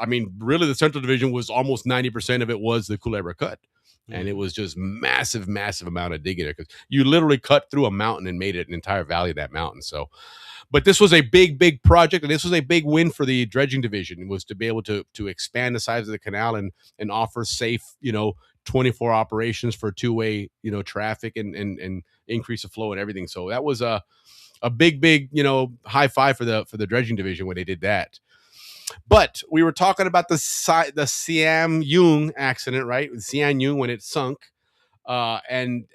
I mean, really the Central Division was almost 90% of it was the Culebra Cut. And it was just massive, massive amount of digging there, because you literally cut through a mountain and made it an entire valley of that mountain. So, but this was a big, big project, and this was a big win for the dredging division. It was to be able to expand the size of the canal and offer safe, 24 operations for two-way, traffic and increase of flow and everything. So that was a big, big, high five for the dredging division when they did that. But we were talking about the Siam Yung accident, right? Siam Yung, when it sunk, and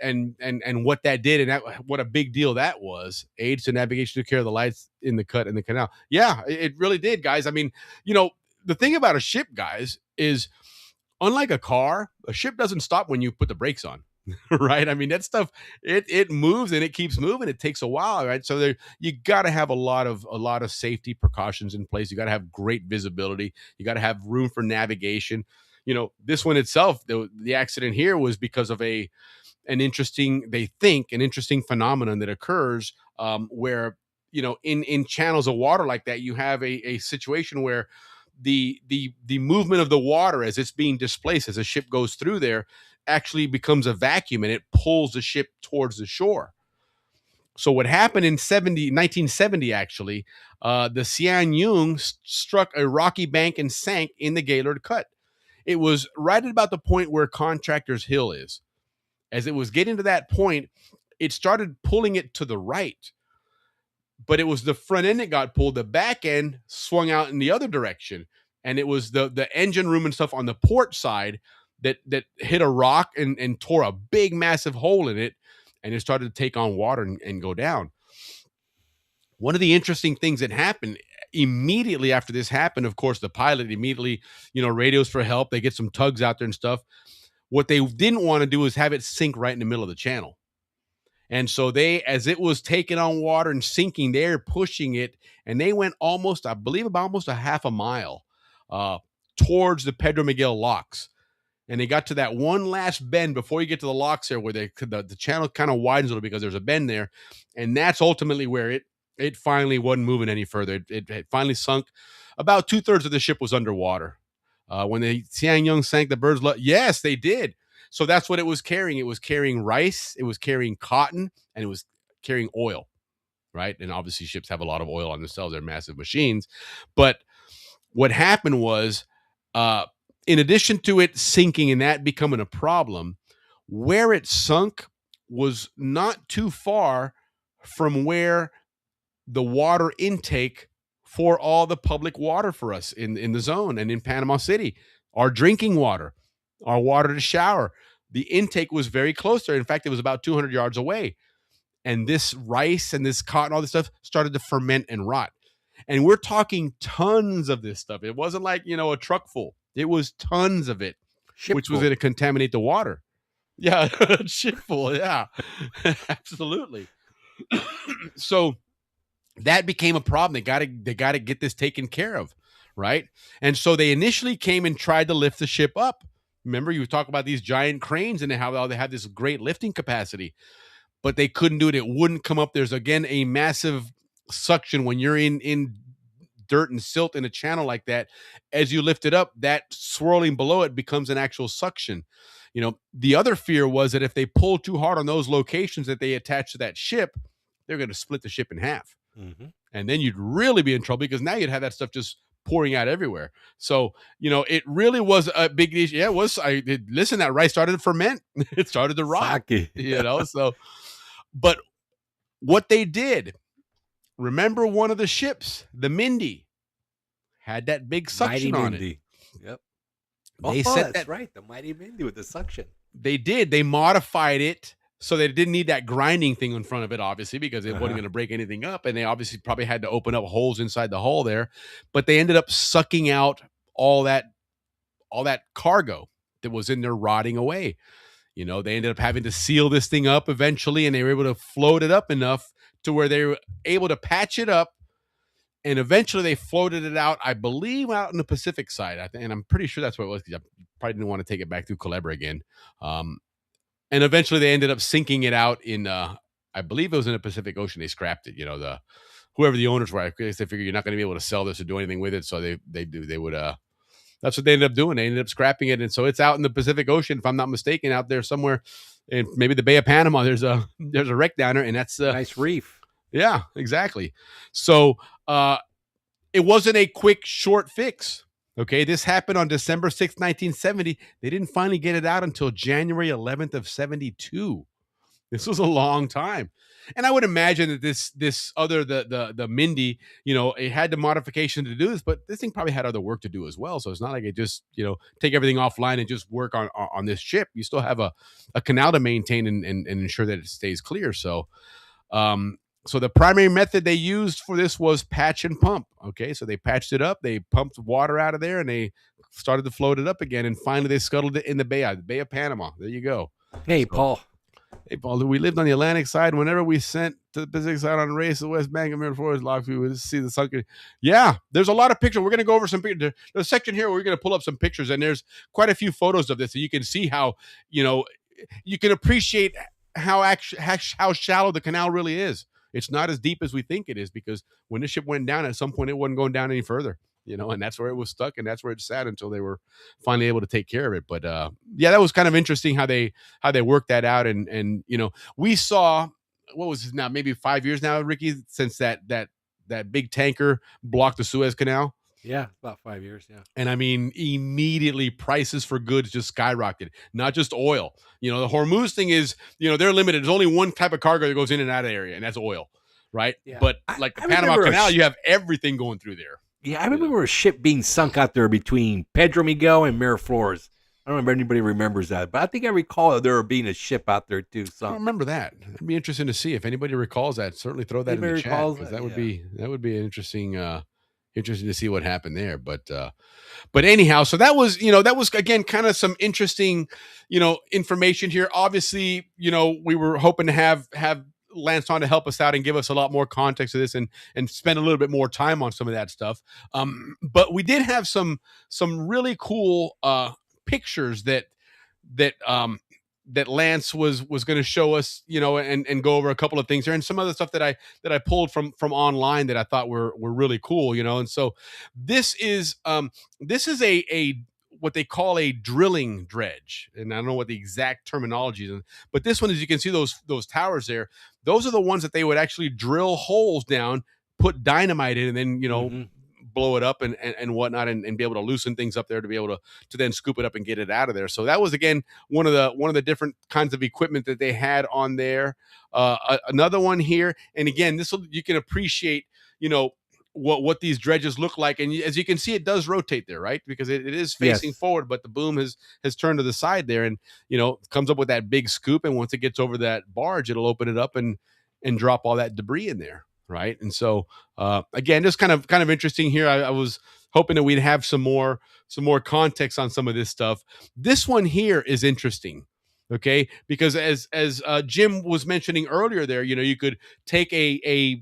what that did, and what a big deal that was. Aids to navigation to care of the lights in the cut in the canal. Yeah, it really did, guys. I mean, the thing about a ship, guys, is unlike a car, a ship doesn't stop when you put the brakes on. Right? I mean, that stuff, it moves and it keeps moving. It takes a while, right? So you got to have a lot of safety precautions in place. You got to have great visibility. You got to have room for navigation. This one itself, the accident here was because of an interesting phenomenon that occurs, where in channels of water like that, you have a situation where the movement of the water as it's being displaced as a ship goes through there actually becomes a vacuum, and it pulls the ship towards the shore. So what happened in 1970, actually, the Siam Yung struck a rocky bank and sank in the Gaylord Cut. It was right at about the point where Contractors Hill is. As it was getting to that point, it started pulling it to the right. But it was the front end that got pulled. The back end swung out in the other direction. And it was the engine room and stuff on the port side that hit a rock and tore a big, massive hole in it, and it started to take on water and go down. One of the interesting things that happened immediately after this happened, of course, the pilot immediately, radios for help. They get some tugs out there and stuff. What they didn't want to do is have it sink right in the middle of the channel. And so as it was taking on water and sinking, they're pushing it, and they went almost a half a mile towards the Pedro Miguel locks. And they got to that one last bend before you get to the locks there, where the channel kind of widens a little because there's a bend there. And that's ultimately where it finally wasn't moving any further. It finally sunk. About 2/3 of the ship was underwater. When the Siam Yung sank, the birds yes, they did. So that's what it was carrying. It was carrying rice, it was carrying cotton, and it was carrying oil, right? And obviously ships have a lot of oil on themselves. They're massive machines. But what happened was, in addition to it sinking and that becoming a problem, where it sunk was not too far from where the water intake for all the public water for us in the zone and in Panama City, our drinking water, our water to shower, the intake was very close there. In fact, it was about 200 yards away. And this rice and this cotton, all this stuff started to ferment and rot. And we're talking tons of this stuff. It wasn't like, a truck full. It was tons of it, which was going to contaminate the water. Yeah, ship full. Yeah, absolutely. So that became a problem. They got to get this taken care of, right? And so they initially came and tried to lift the ship up. Remember, you talk about these giant cranes and how they have this great lifting capacity, but they couldn't do it. It wouldn't come up. There's, again, a massive suction when you're in dirt and silt in a channel like that. As you lift it up, that swirling below it becomes an actual suction. The other fear was that if they pulled too hard on those locations that they attached to that ship, they're going to split the ship in half. Mm-hmm. And then you'd really be in trouble, because now you'd have that stuff just pouring out everywhere. So, it really was a big issue. Yeah, it was. Listen, that rice started to ferment. It started to rot, so, but what they did, remember one of the ships, the Mindy, had that big suction on it. Yep. They said that's right. The Mighty Mindy with the suction. They did. They modified it so they didn't need that grinding thing in front of it, obviously, because it wasn't going to break anything up. And they obviously probably had to open up holes inside the hull there. But they ended up sucking out all that cargo that was in there rotting away. They ended up having to seal this thing up eventually, and they were able to float it up enough to where they were able to patch it up and eventually they floated it out, I believe, out in the Pacific side. And I'm pretty sure that's what it was, because I probably didn't want to take it back through Culebra again. And eventually they ended up sinking it out in, I believe it was in the Pacific Ocean. They scrapped it. Whoever the owners were, I guess they figured you're not going to be able to sell this or do anything with it. So they would, that's what they ended up doing. They ended up scrapping it. And so it's out in the Pacific Ocean, if I'm not mistaken, out there somewhere in maybe the Bay of Panama. There's a wreck down there, and that's a nice reef. Yeah, exactly. So it wasn't a quick, short fix. Okay, this happened on December 6th, 1970. They didn't finally get it out until January 11th of 72. This was a long time. And I would imagine that this other, the Mindy, it had the modification to do this, but this thing probably had other work to do as well. So it's not like it just, take everything offline and just work on this ship. You still have a canal to maintain and ensure that it stays clear. So, so the primary method they used for this was patch and pump. Okay, so they patched it up, they pumped water out of there, and they started to float it up again. And finally, they scuttled it in the Bay of Panama. There you go. Hey, Paul. Hey, Paul, we lived on the Atlantic side. Whenever we sent to the Pacific side on a race, the West Bank of Mirror Forest Locks, we would see the sunken. Yeah, there's a lot of pictures. We're going to go over some pictures. There's a section here where we're going to pull up some pictures, and there's quite a few photos of this. So you can see how, you can appreciate how shallow the canal really is. It's not as deep as we think it is, because when the ship went down, at some point it wasn't going down any further, and that's where it was stuck, and that's where it sat until they were finally able to take care of it. But yeah, that was kind of interesting how they worked that out. And we saw, what was it now, maybe 5 years now, Ricky, since that big tanker blocked the Suez Canal. Yeah, about 5 years. Yeah. And I mean, immediately prices for goods just skyrocketed, not just oil. The Hormuz thing is, they're limited. There's only one type of cargo that goes in and out of the area, and that's oil, right? Yeah. But like the Panama Canal, you have everything going through there. Yeah, I remember a ship being sunk out there between Pedro Miguel and Miraflores. I don't know if anybody remembers that, but I think I recall there being a ship out there too. I don't remember that. It'd be interesting to see if anybody recalls that. Certainly throw that in the chat, because that would be an interesting. Interesting to see what happened there. But anyhow, so that was again kind of some interesting, information here. Obviously, we were hoping to have Lance on to help us out and give us a lot more context to this and spend a little bit more time on some of that stuff. But we did have some really cool pictures that Lance was going to show us, and go over a couple of things here, and some other stuff that I pulled from online that I thought were really cool, and so this is a what they call a drilling dredge, and I don't know what the exact terminology is, but this one, as you can see, those towers there, those are the ones that they would actually drill holes down, put dynamite in, and then blow it up and whatnot, and be able to loosen things up there to be able to then scoop it up and get it out of there. So that was, again, one of the different kinds of equipment that they had on there. Another one here, and again, you can appreciate, what these dredges look like, and as you can see, it does rotate there, right? Because it is facing forward, but the boom has turned to the side there, and comes up with that big scoop, and once it gets over that barge, it'll open it up and drop all that debris in there. Right. And so, again, just kind of interesting here. I was hoping that we'd have some more context on some of this stuff. This one here is interesting. Okay. Because as Jim was mentioning earlier there, you could take a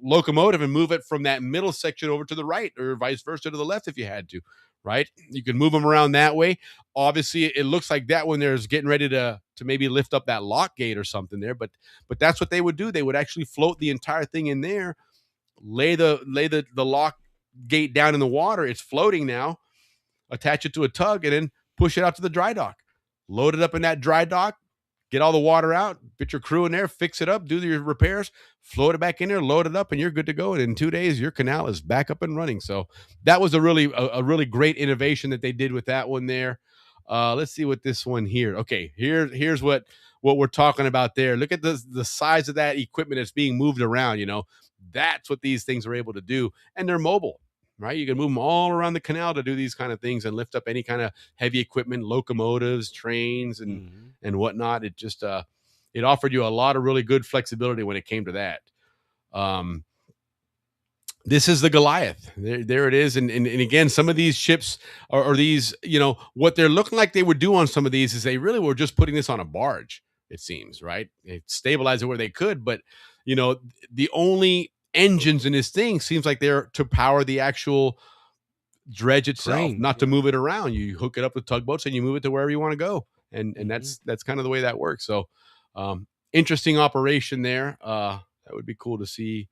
locomotive and move it from that middle section over to the right, or vice versa to the left if you had to. Right. You can move them around that way. Obviously, it looks like that when there's getting ready to maybe lift up that lock gate or something there. But that's what they would do. They would actually float the entire thing in there, lay the lock gate down in the water. It's floating now. Attach it to a tug, and then push it out to the dry dock. Load it up in that dry dock. Get all the water out, put your crew in there, fix it up, do your repairs, float it back in there, load it up, and you're good to go. And in 2 days, your canal is back up and running. So that was a really great innovation that they did with that one there. Let's see what this one here. Okay, here's what we're talking about there. Look at the size of that equipment that's being moved around. That's what these things are able to do, and they're mobile. Right, you can move them all around the canal to do these kind of things and lift up any kind of heavy equipment, locomotives, trains, and whatnot. It just it offered you a lot of really good flexibility when it came to that. This is the Goliath. There it is, and again, some of these ships or these, what they're looking like they would do on some of these is they really were just putting this on a barge. It seems, right? They stabilized it where they could, but the only engines in this thing seems like they're to power the actual dredge itself, Crane, not to move it around. You hook it up with tugboats and you move it to wherever you want to go. And that's kind of the way that works. So interesting operation there. That would be cool to see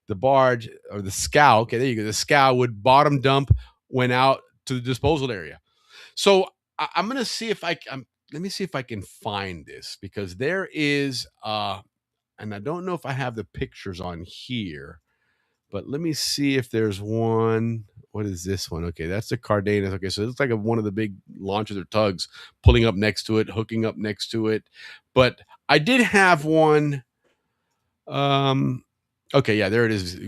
the barge or the scow. Okay, there you go. The scow would bottom dump, went out to the disposal area. So I'm gonna see if let me see if I can find this, because there is and I don't know if I have the pictures on here, but let me see if there's one. What is this one? Okay, that's the Cardenas. Okay, so it's like one of the big launches or tugs pulling up next to it, hooking up next to it. But I did have one. Okay, yeah, there it is,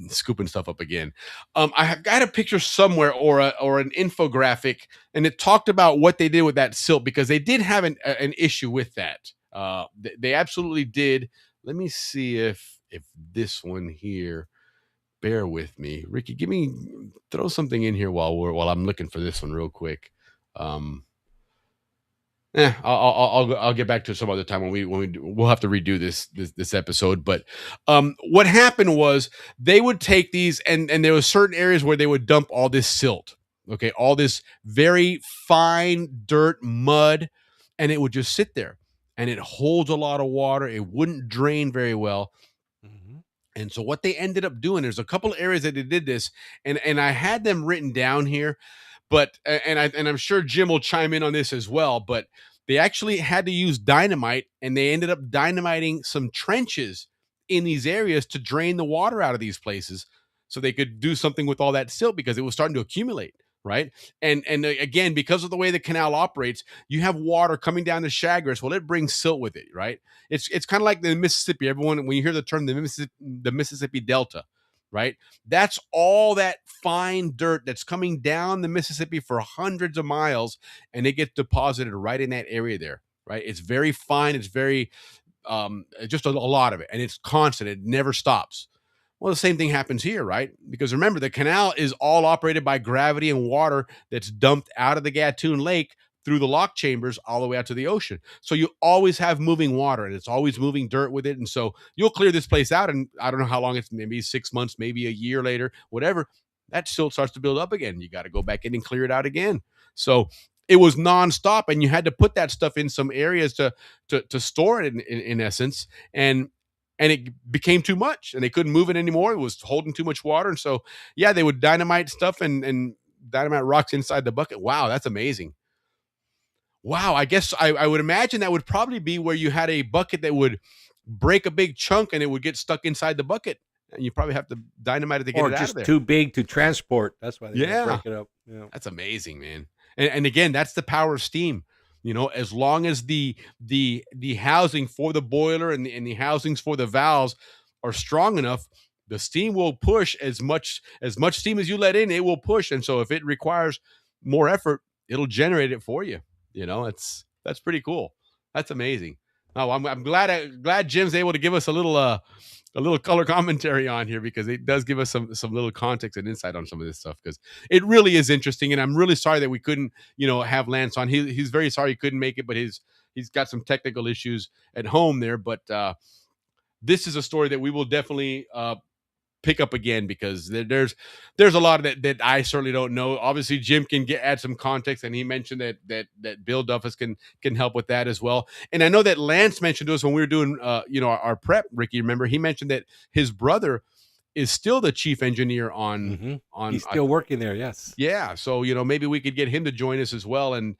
scooping stuff up again. I have got a picture somewhere or an infographic, and it talked about what they did with that silt, because they did have an issue with that. They absolutely did. Let me see if this one here. Bear with me, Ricky. Throw something in here while I'm looking for this one real quick. I'll get back to it some other time we'll have to redo this episode. But what happened was they would take these and there was certain areas where they would dump all this silt, okay, all this very fine dirt, mud, and it would just sit there, and it holds a lot of water. It wouldn't drain very well. And so what they ended up doing, there's a couple of areas that they did this, and I had them written down here, but I'm sure Jim will chime in on this as well. But they actually had to use dynamite, and they ended up dynamiting some trenches in these areas to drain the water out of these places, so they could do something with all that silt, because it was starting to accumulate. Right. And again, because of the way the canal operates, you have water coming down the Chagres. Well, it brings silt with it. Right. It's kind of like the Mississippi. Everyone, when you hear the term the Mississippi Delta, right, that's all that fine dirt that's coming down the Mississippi for hundreds of miles, and it gets deposited right in that area there. Right. It's very fine. It's very just a lot of it, and it's constant. It never stops. Well, the same thing happens here, right? Because remember, the canal is all operated by gravity and water that's dumped out of the Gatun Lake through the lock chambers all the way out to the ocean. So you always have moving water, and it's always moving dirt with it. And so you'll clear this place out, and I don't know how long it's, maybe 6 months, maybe a year later, whatever, that silt starts to build up again. You got to go back in and clear it out again. So it was nonstop, and you had to put that stuff in some areas to store it in essence. And it became too much, and they couldn't move it anymore. It was holding too much water. And so, yeah, they would dynamite stuff and dynamite rocks inside the bucket. Wow, that's amazing. Wow, I guess I would imagine that would probably be where you had a bucket that would break a big chunk and it would get stuck inside the bucket. And you probably have to dynamite it to get it out of there. Or just too big to transport. That's why they break it up. Yeah. That's amazing, man. And again, that's the power of steam. You know, as long as the housing for the boiler and the housings for the valves are strong enough, the steam will push as much steam as you let in. It will push, and so if it requires more effort, it'll generate it for you. You know, that's pretty cool. That's amazing. Oh, I'm glad Jim's able to give us a little color commentary on here, because it does give us some little context and insight on some of this stuff, because it really is interesting. And I'm really sorry that we couldn't, have Lance on. He's very sorry he couldn't make it, but he's got some technical issues at home there. But this is a story that we will definitely pick up again, because there's a lot of that I certainly don't know. Obviously, Jim can add some context, and he mentioned that Bill Duffus can help with that as well. And I know that Lance mentioned to us when we were doing our prep. Ricky, remember, he mentioned that his brother is still the chief engineer on he's still working there. Yes. Yeah. So maybe we could get him to join us as well and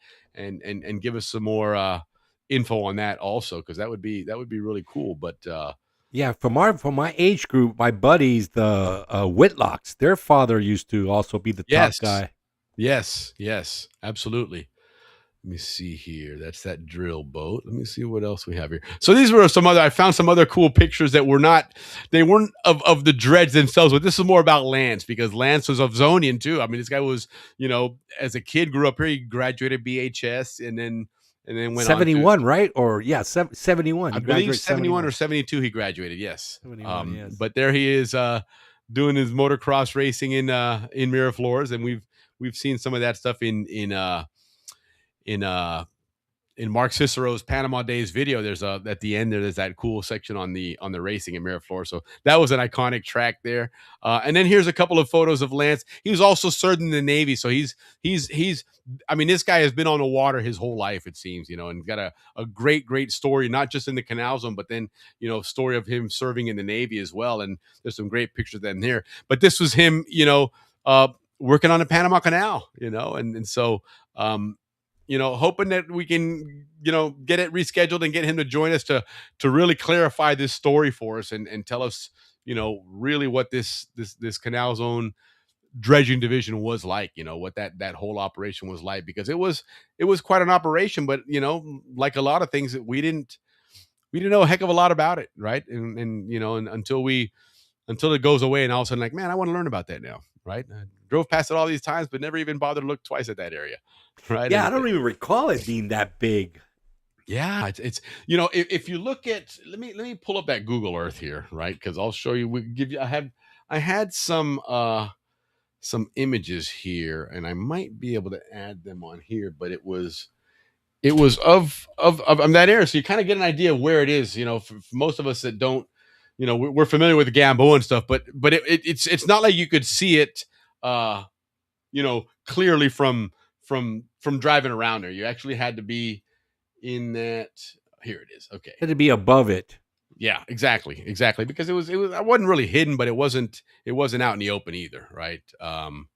give us some more info on that also, because that would be really cool. But yeah, from my age group, my buddies, the Whitlocks, their father used to also be the top guy. Yes, absolutely. Let me see here. That's that drill boat. Let me see what else we have here. So these were I found some other cool pictures that weren't of the dredge themselves, but this is more about Lance, because Lance was of Zonian too. I mean, this guy was, as a kid, grew up here. He graduated BHS and then went 71, right? Or 71. I believe 71 or 72 he graduated, yes. 71, yes. But there he is doing his motocross racing in Miraflores, and we've seen some of that stuff in in Mark Cicero's Panama Days video, there's at the end there's that cool section on the racing in Miraflores. So that was an iconic track there. And then here's a couple of photos of Lance. He was also served in the Navy, so he's I mean, this guy has been on the water his whole life, it seems, and got a great story, not just in the Canal Zone, but then story of him serving in the Navy as well. And there's some great pictures of them here. But this was him, working on the Panama Canal, and so hoping that we can, get it rescheduled and get him to join us to really clarify this story for us and tell us, really what this Canal Zone dredging division was like, what that whole operation was like, because it was quite an operation, but like a lot of things that we didn't know a heck of a lot about it, right? And until it goes away, and all of a sudden, like, man, I want to learn about that now, right? I drove past it all these times, but never even bothered to look twice at that area. Right. Yeah, I don't even recall it being that big. Yeah, it's if you look at, let me pull up that Google Earth here, right? Because I'll show you. I had some images here, and I might be able to add them on here, but it was of that area, so you kind of get an idea of where it is. For most of us that don't, we're familiar with the Balboa and stuff, but it's not like you could see it, clearly from driving around there. You actually had to be in that. Here it is. Okay. Had to be above it. Yeah, exactly. Because it was, I wasn't really hidden, but it wasn't out in the open either. Right. Well,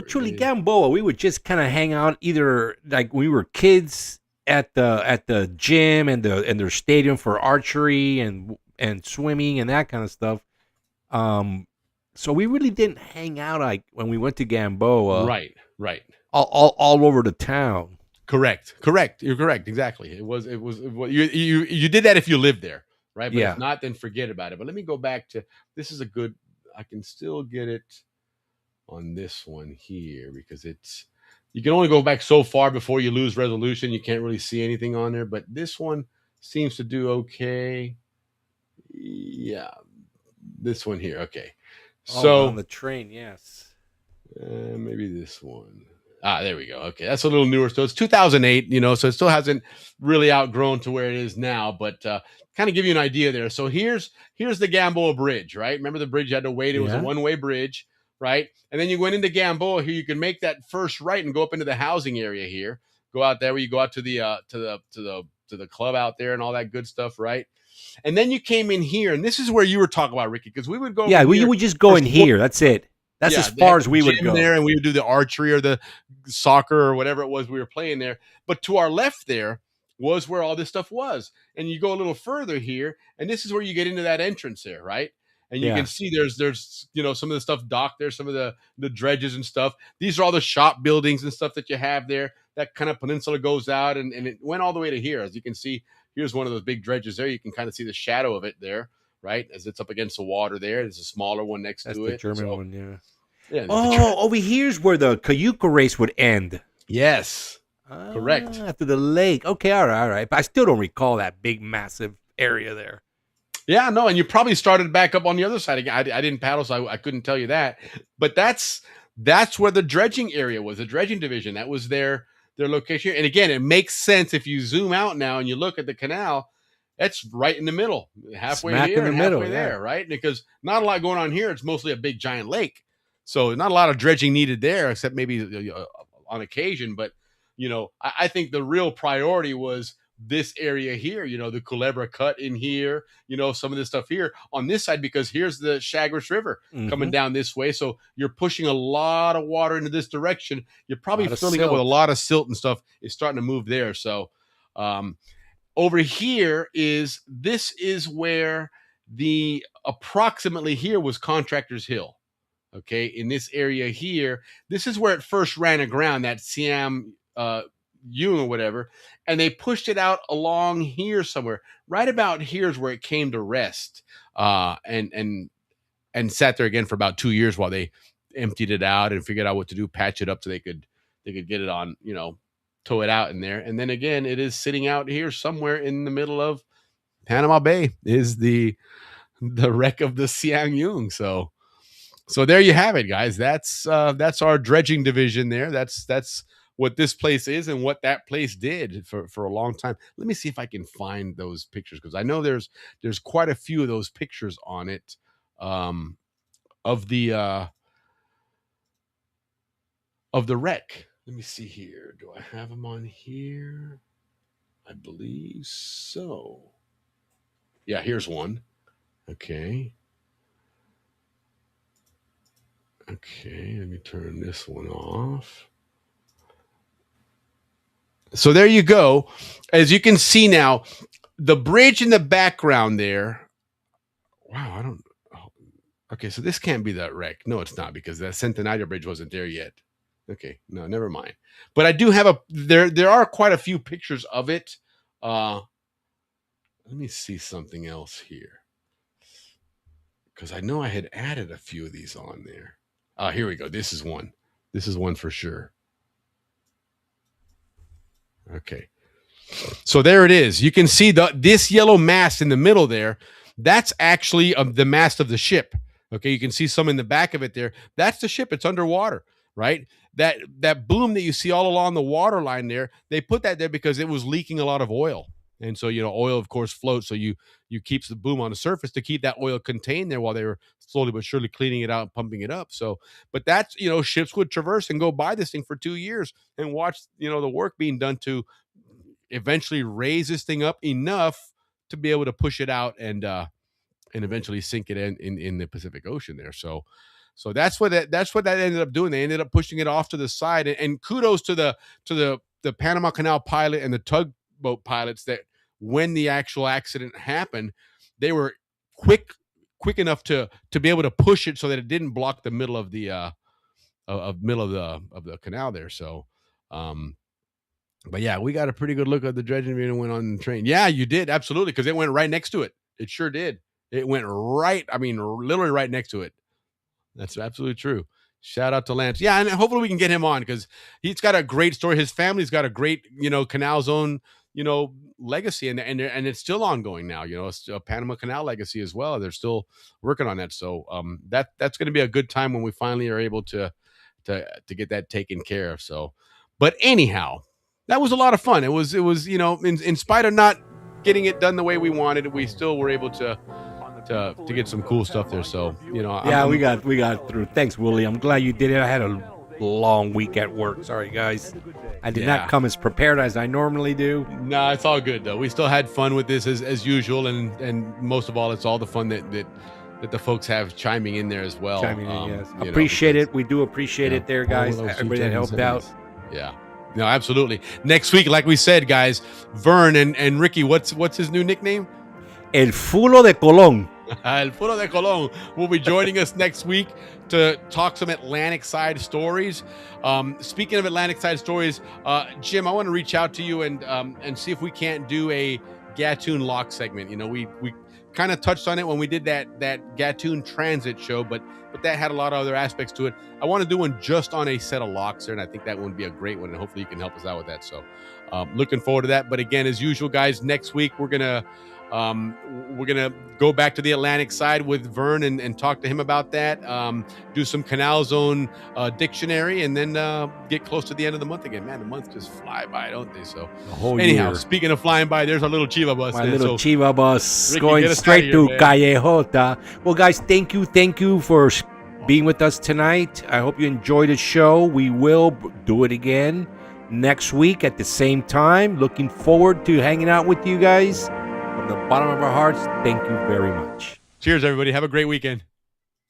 truly, Balboa, we would just kind of hang out either like when we were kids at the gym and their stadium for archery and swimming and that kind of stuff. So we really didn't hang out like when we went to Balboa. Right. All over the town. Correct. You're correct. Exactly. It was you did that if you lived there, right? But if not, then forget about it. But let me go back to, this is a good, I can still get it on this one here, because you can only go back so far before you lose resolution. You can't really see anything on there, but this one seems to do okay. Yeah. This one here. Okay. So on the train, yes. Maybe this one. There we go. Okay, that's a little newer. So it's 2008, so it still hasn't really outgrown to where it is now, but kind of give you an idea there. So here's the Balboa Bridge, right? Remember the bridge you had to wait? It was a one-way bridge, right? And then you went into Balboa here. You can make that first right and go up into the housing area here. Go out there where you go out to the club out there and all that good stuff, right? And then you came in here, and this is where you were talking about, Ricky, because we would go. Yeah, we would just go in here. That's it. That's as far as we would go there, and we would do the archery or the soccer or whatever it was we were playing there. But to our left there was where all this stuff was. And you go a little further here, and this is where you get into that entrance there, right? And you can see there's some of the stuff docked there, some of the dredges and stuff. These are all the shop buildings and stuff that you have there. That kind of peninsula goes out, and it went all the way to here. As you can see, here's one of those big dredges there. You can kind of see the shadow of it there, right? As it's up against the water there. There's a smaller one next to it. That's the German one, yeah. Yeah, over here's where the Cayuca race would end. Yes. Correct. After the lake. Okay, all right. But I still don't recall that big, massive area there. Yeah, no, and you probably started back up on the other side again. I didn't paddle, so I couldn't tell you that. But that's where the dredging area was, the dredging division. That was their location. And again, it makes sense if you zoom out now and you look at the canal. That's right in the middle, halfway Smack here in the and middle, halfway there, right? Because not a lot going on here. It's mostly a big giant lake. So not a lot of dredging needed there, except maybe on occasion. But, I think the real priority was this area here, the Culebra Cut in here, some of this stuff here on this side, because here's the Chagres River coming down this way. So you're pushing a lot of water into this direction. You're probably filling up with a lot of silt and stuff. It's starting to move there. So over here is where the approximately here was Contractors Hill. Okay, in this area here, this is where it first ran aground, that Siam Yung or whatever, and they pushed it out along here somewhere. Right about here is where it came to rest, and sat there again for about 2 years while they emptied it out and figured out what to do, patch it up so they could get it on, tow it out in there. And then again, it is sitting out here somewhere in the middle of Panama Bay is the wreck of the Siam Yung. So there you have it, guys. That's our dredging division there. That's what this place is and what that place did for a long time. Let me see if I can find those pictures, because I know there's quite a few of those pictures on it, of the wreck. Let me see here. Do I have them on here? I believe so. Yeah, here's one. Okay. Okay, let me turn this one off. So there you go. As you can see now, the bridge in the background there. Wow, I don't. Oh, okay, so this can't be that wreck. No, it's not, because that Centenario Bridge wasn't there yet. Okay, no, never mind. But I do have there are quite a few pictures of it. Let me see something else here, because I know I had added a few of these on there. Here we go. This is one. This is one for sure. Okay. So there it is. You can see this yellow mast in the middle there. That's actually the mast of the ship. Okay, you can see some in the back of it there. That's the ship. It's underwater, right? That boom that you see all along the water line there, they put that there because it was leaking a lot of oil. And so, oil, of course, floats. So you keeps the boom on the surface to keep that oil contained there while they were slowly but surely cleaning it out and pumping it up. So, but that's, ships would traverse and go by this thing for 2 years and watch, the work being done to eventually raise this thing up enough to be able to push it out and eventually sink it in the Pacific Ocean there. So that's what that ended up doing. They ended up pushing it off to the side, and kudos to the Panama Canal pilot and the tugboat pilots that when the actual accident happened, they were quick enough to be able to push it so that it didn't block the middle of the canal there. So but yeah, we got a pretty good look at the dredging unit went on the train. Yeah, you did. Absolutely. Because it went right next to it. It sure did. It went right. I mean, literally right next to it. That's absolutely true. Shout out to Lance. Yeah. And hopefully we can get him on, because he's got a great story. His family's got a great, Canal Zone, legacy, and it's still ongoing now. It's a Panama Canal legacy as well. They're still working on that. So that's going to be a good time when we finally are able to get that taken care of. So, but anyhow, that was a lot of fun. It was in spite of not getting it done the way we wanted, we still were able to get some cool stuff there. So yeah, we got through. Thanks, Willie. I'm glad you did it. I had a long week at work. Sorry, guys. I did not come as prepared as I normally do. No, it's all good though. We still had fun with this as usual, and most of all, it's all the fun that the folks have chiming in there as well. Yes. Appreciate it. We do appreciate it there, guys. Everybody that helped out. Yeah. No, absolutely. Next week, like we said, guys, Vern and Ricky, what's his new nickname? El Fulo de Colón. El Fulo de Colón will be joining us next week to talk some Atlantic side stories. Speaking of Atlantic side stories, Jim, I want to reach out to you and see if we can't do a Gatun lock segment. We kind of touched on it when we did that Gatun transit show, but that had a lot of other aspects to it. I want to do one just on a set of locks there, and I think that would be a great one, and hopefully you can help us out with that. So looking forward to that. But again, as usual, guys, next week we're gonna go back to the Atlantic side with Vern and talk to him about that, do some Canal Zone dictionary, and then get close to the end of the month again. Man, the months just fly by, don't they? So anyhow, year. Speaking of flying by, there's our little Chiva bus. My little Chiva bus going straight to Callejota. Well, guys, thank you for being with us tonight. I hope you enjoyed the show. We will do it again next week at the same time. Looking forward to hanging out with you guys. From the bottom of our hearts, thank you very much. Cheers, everybody. Have a great weekend.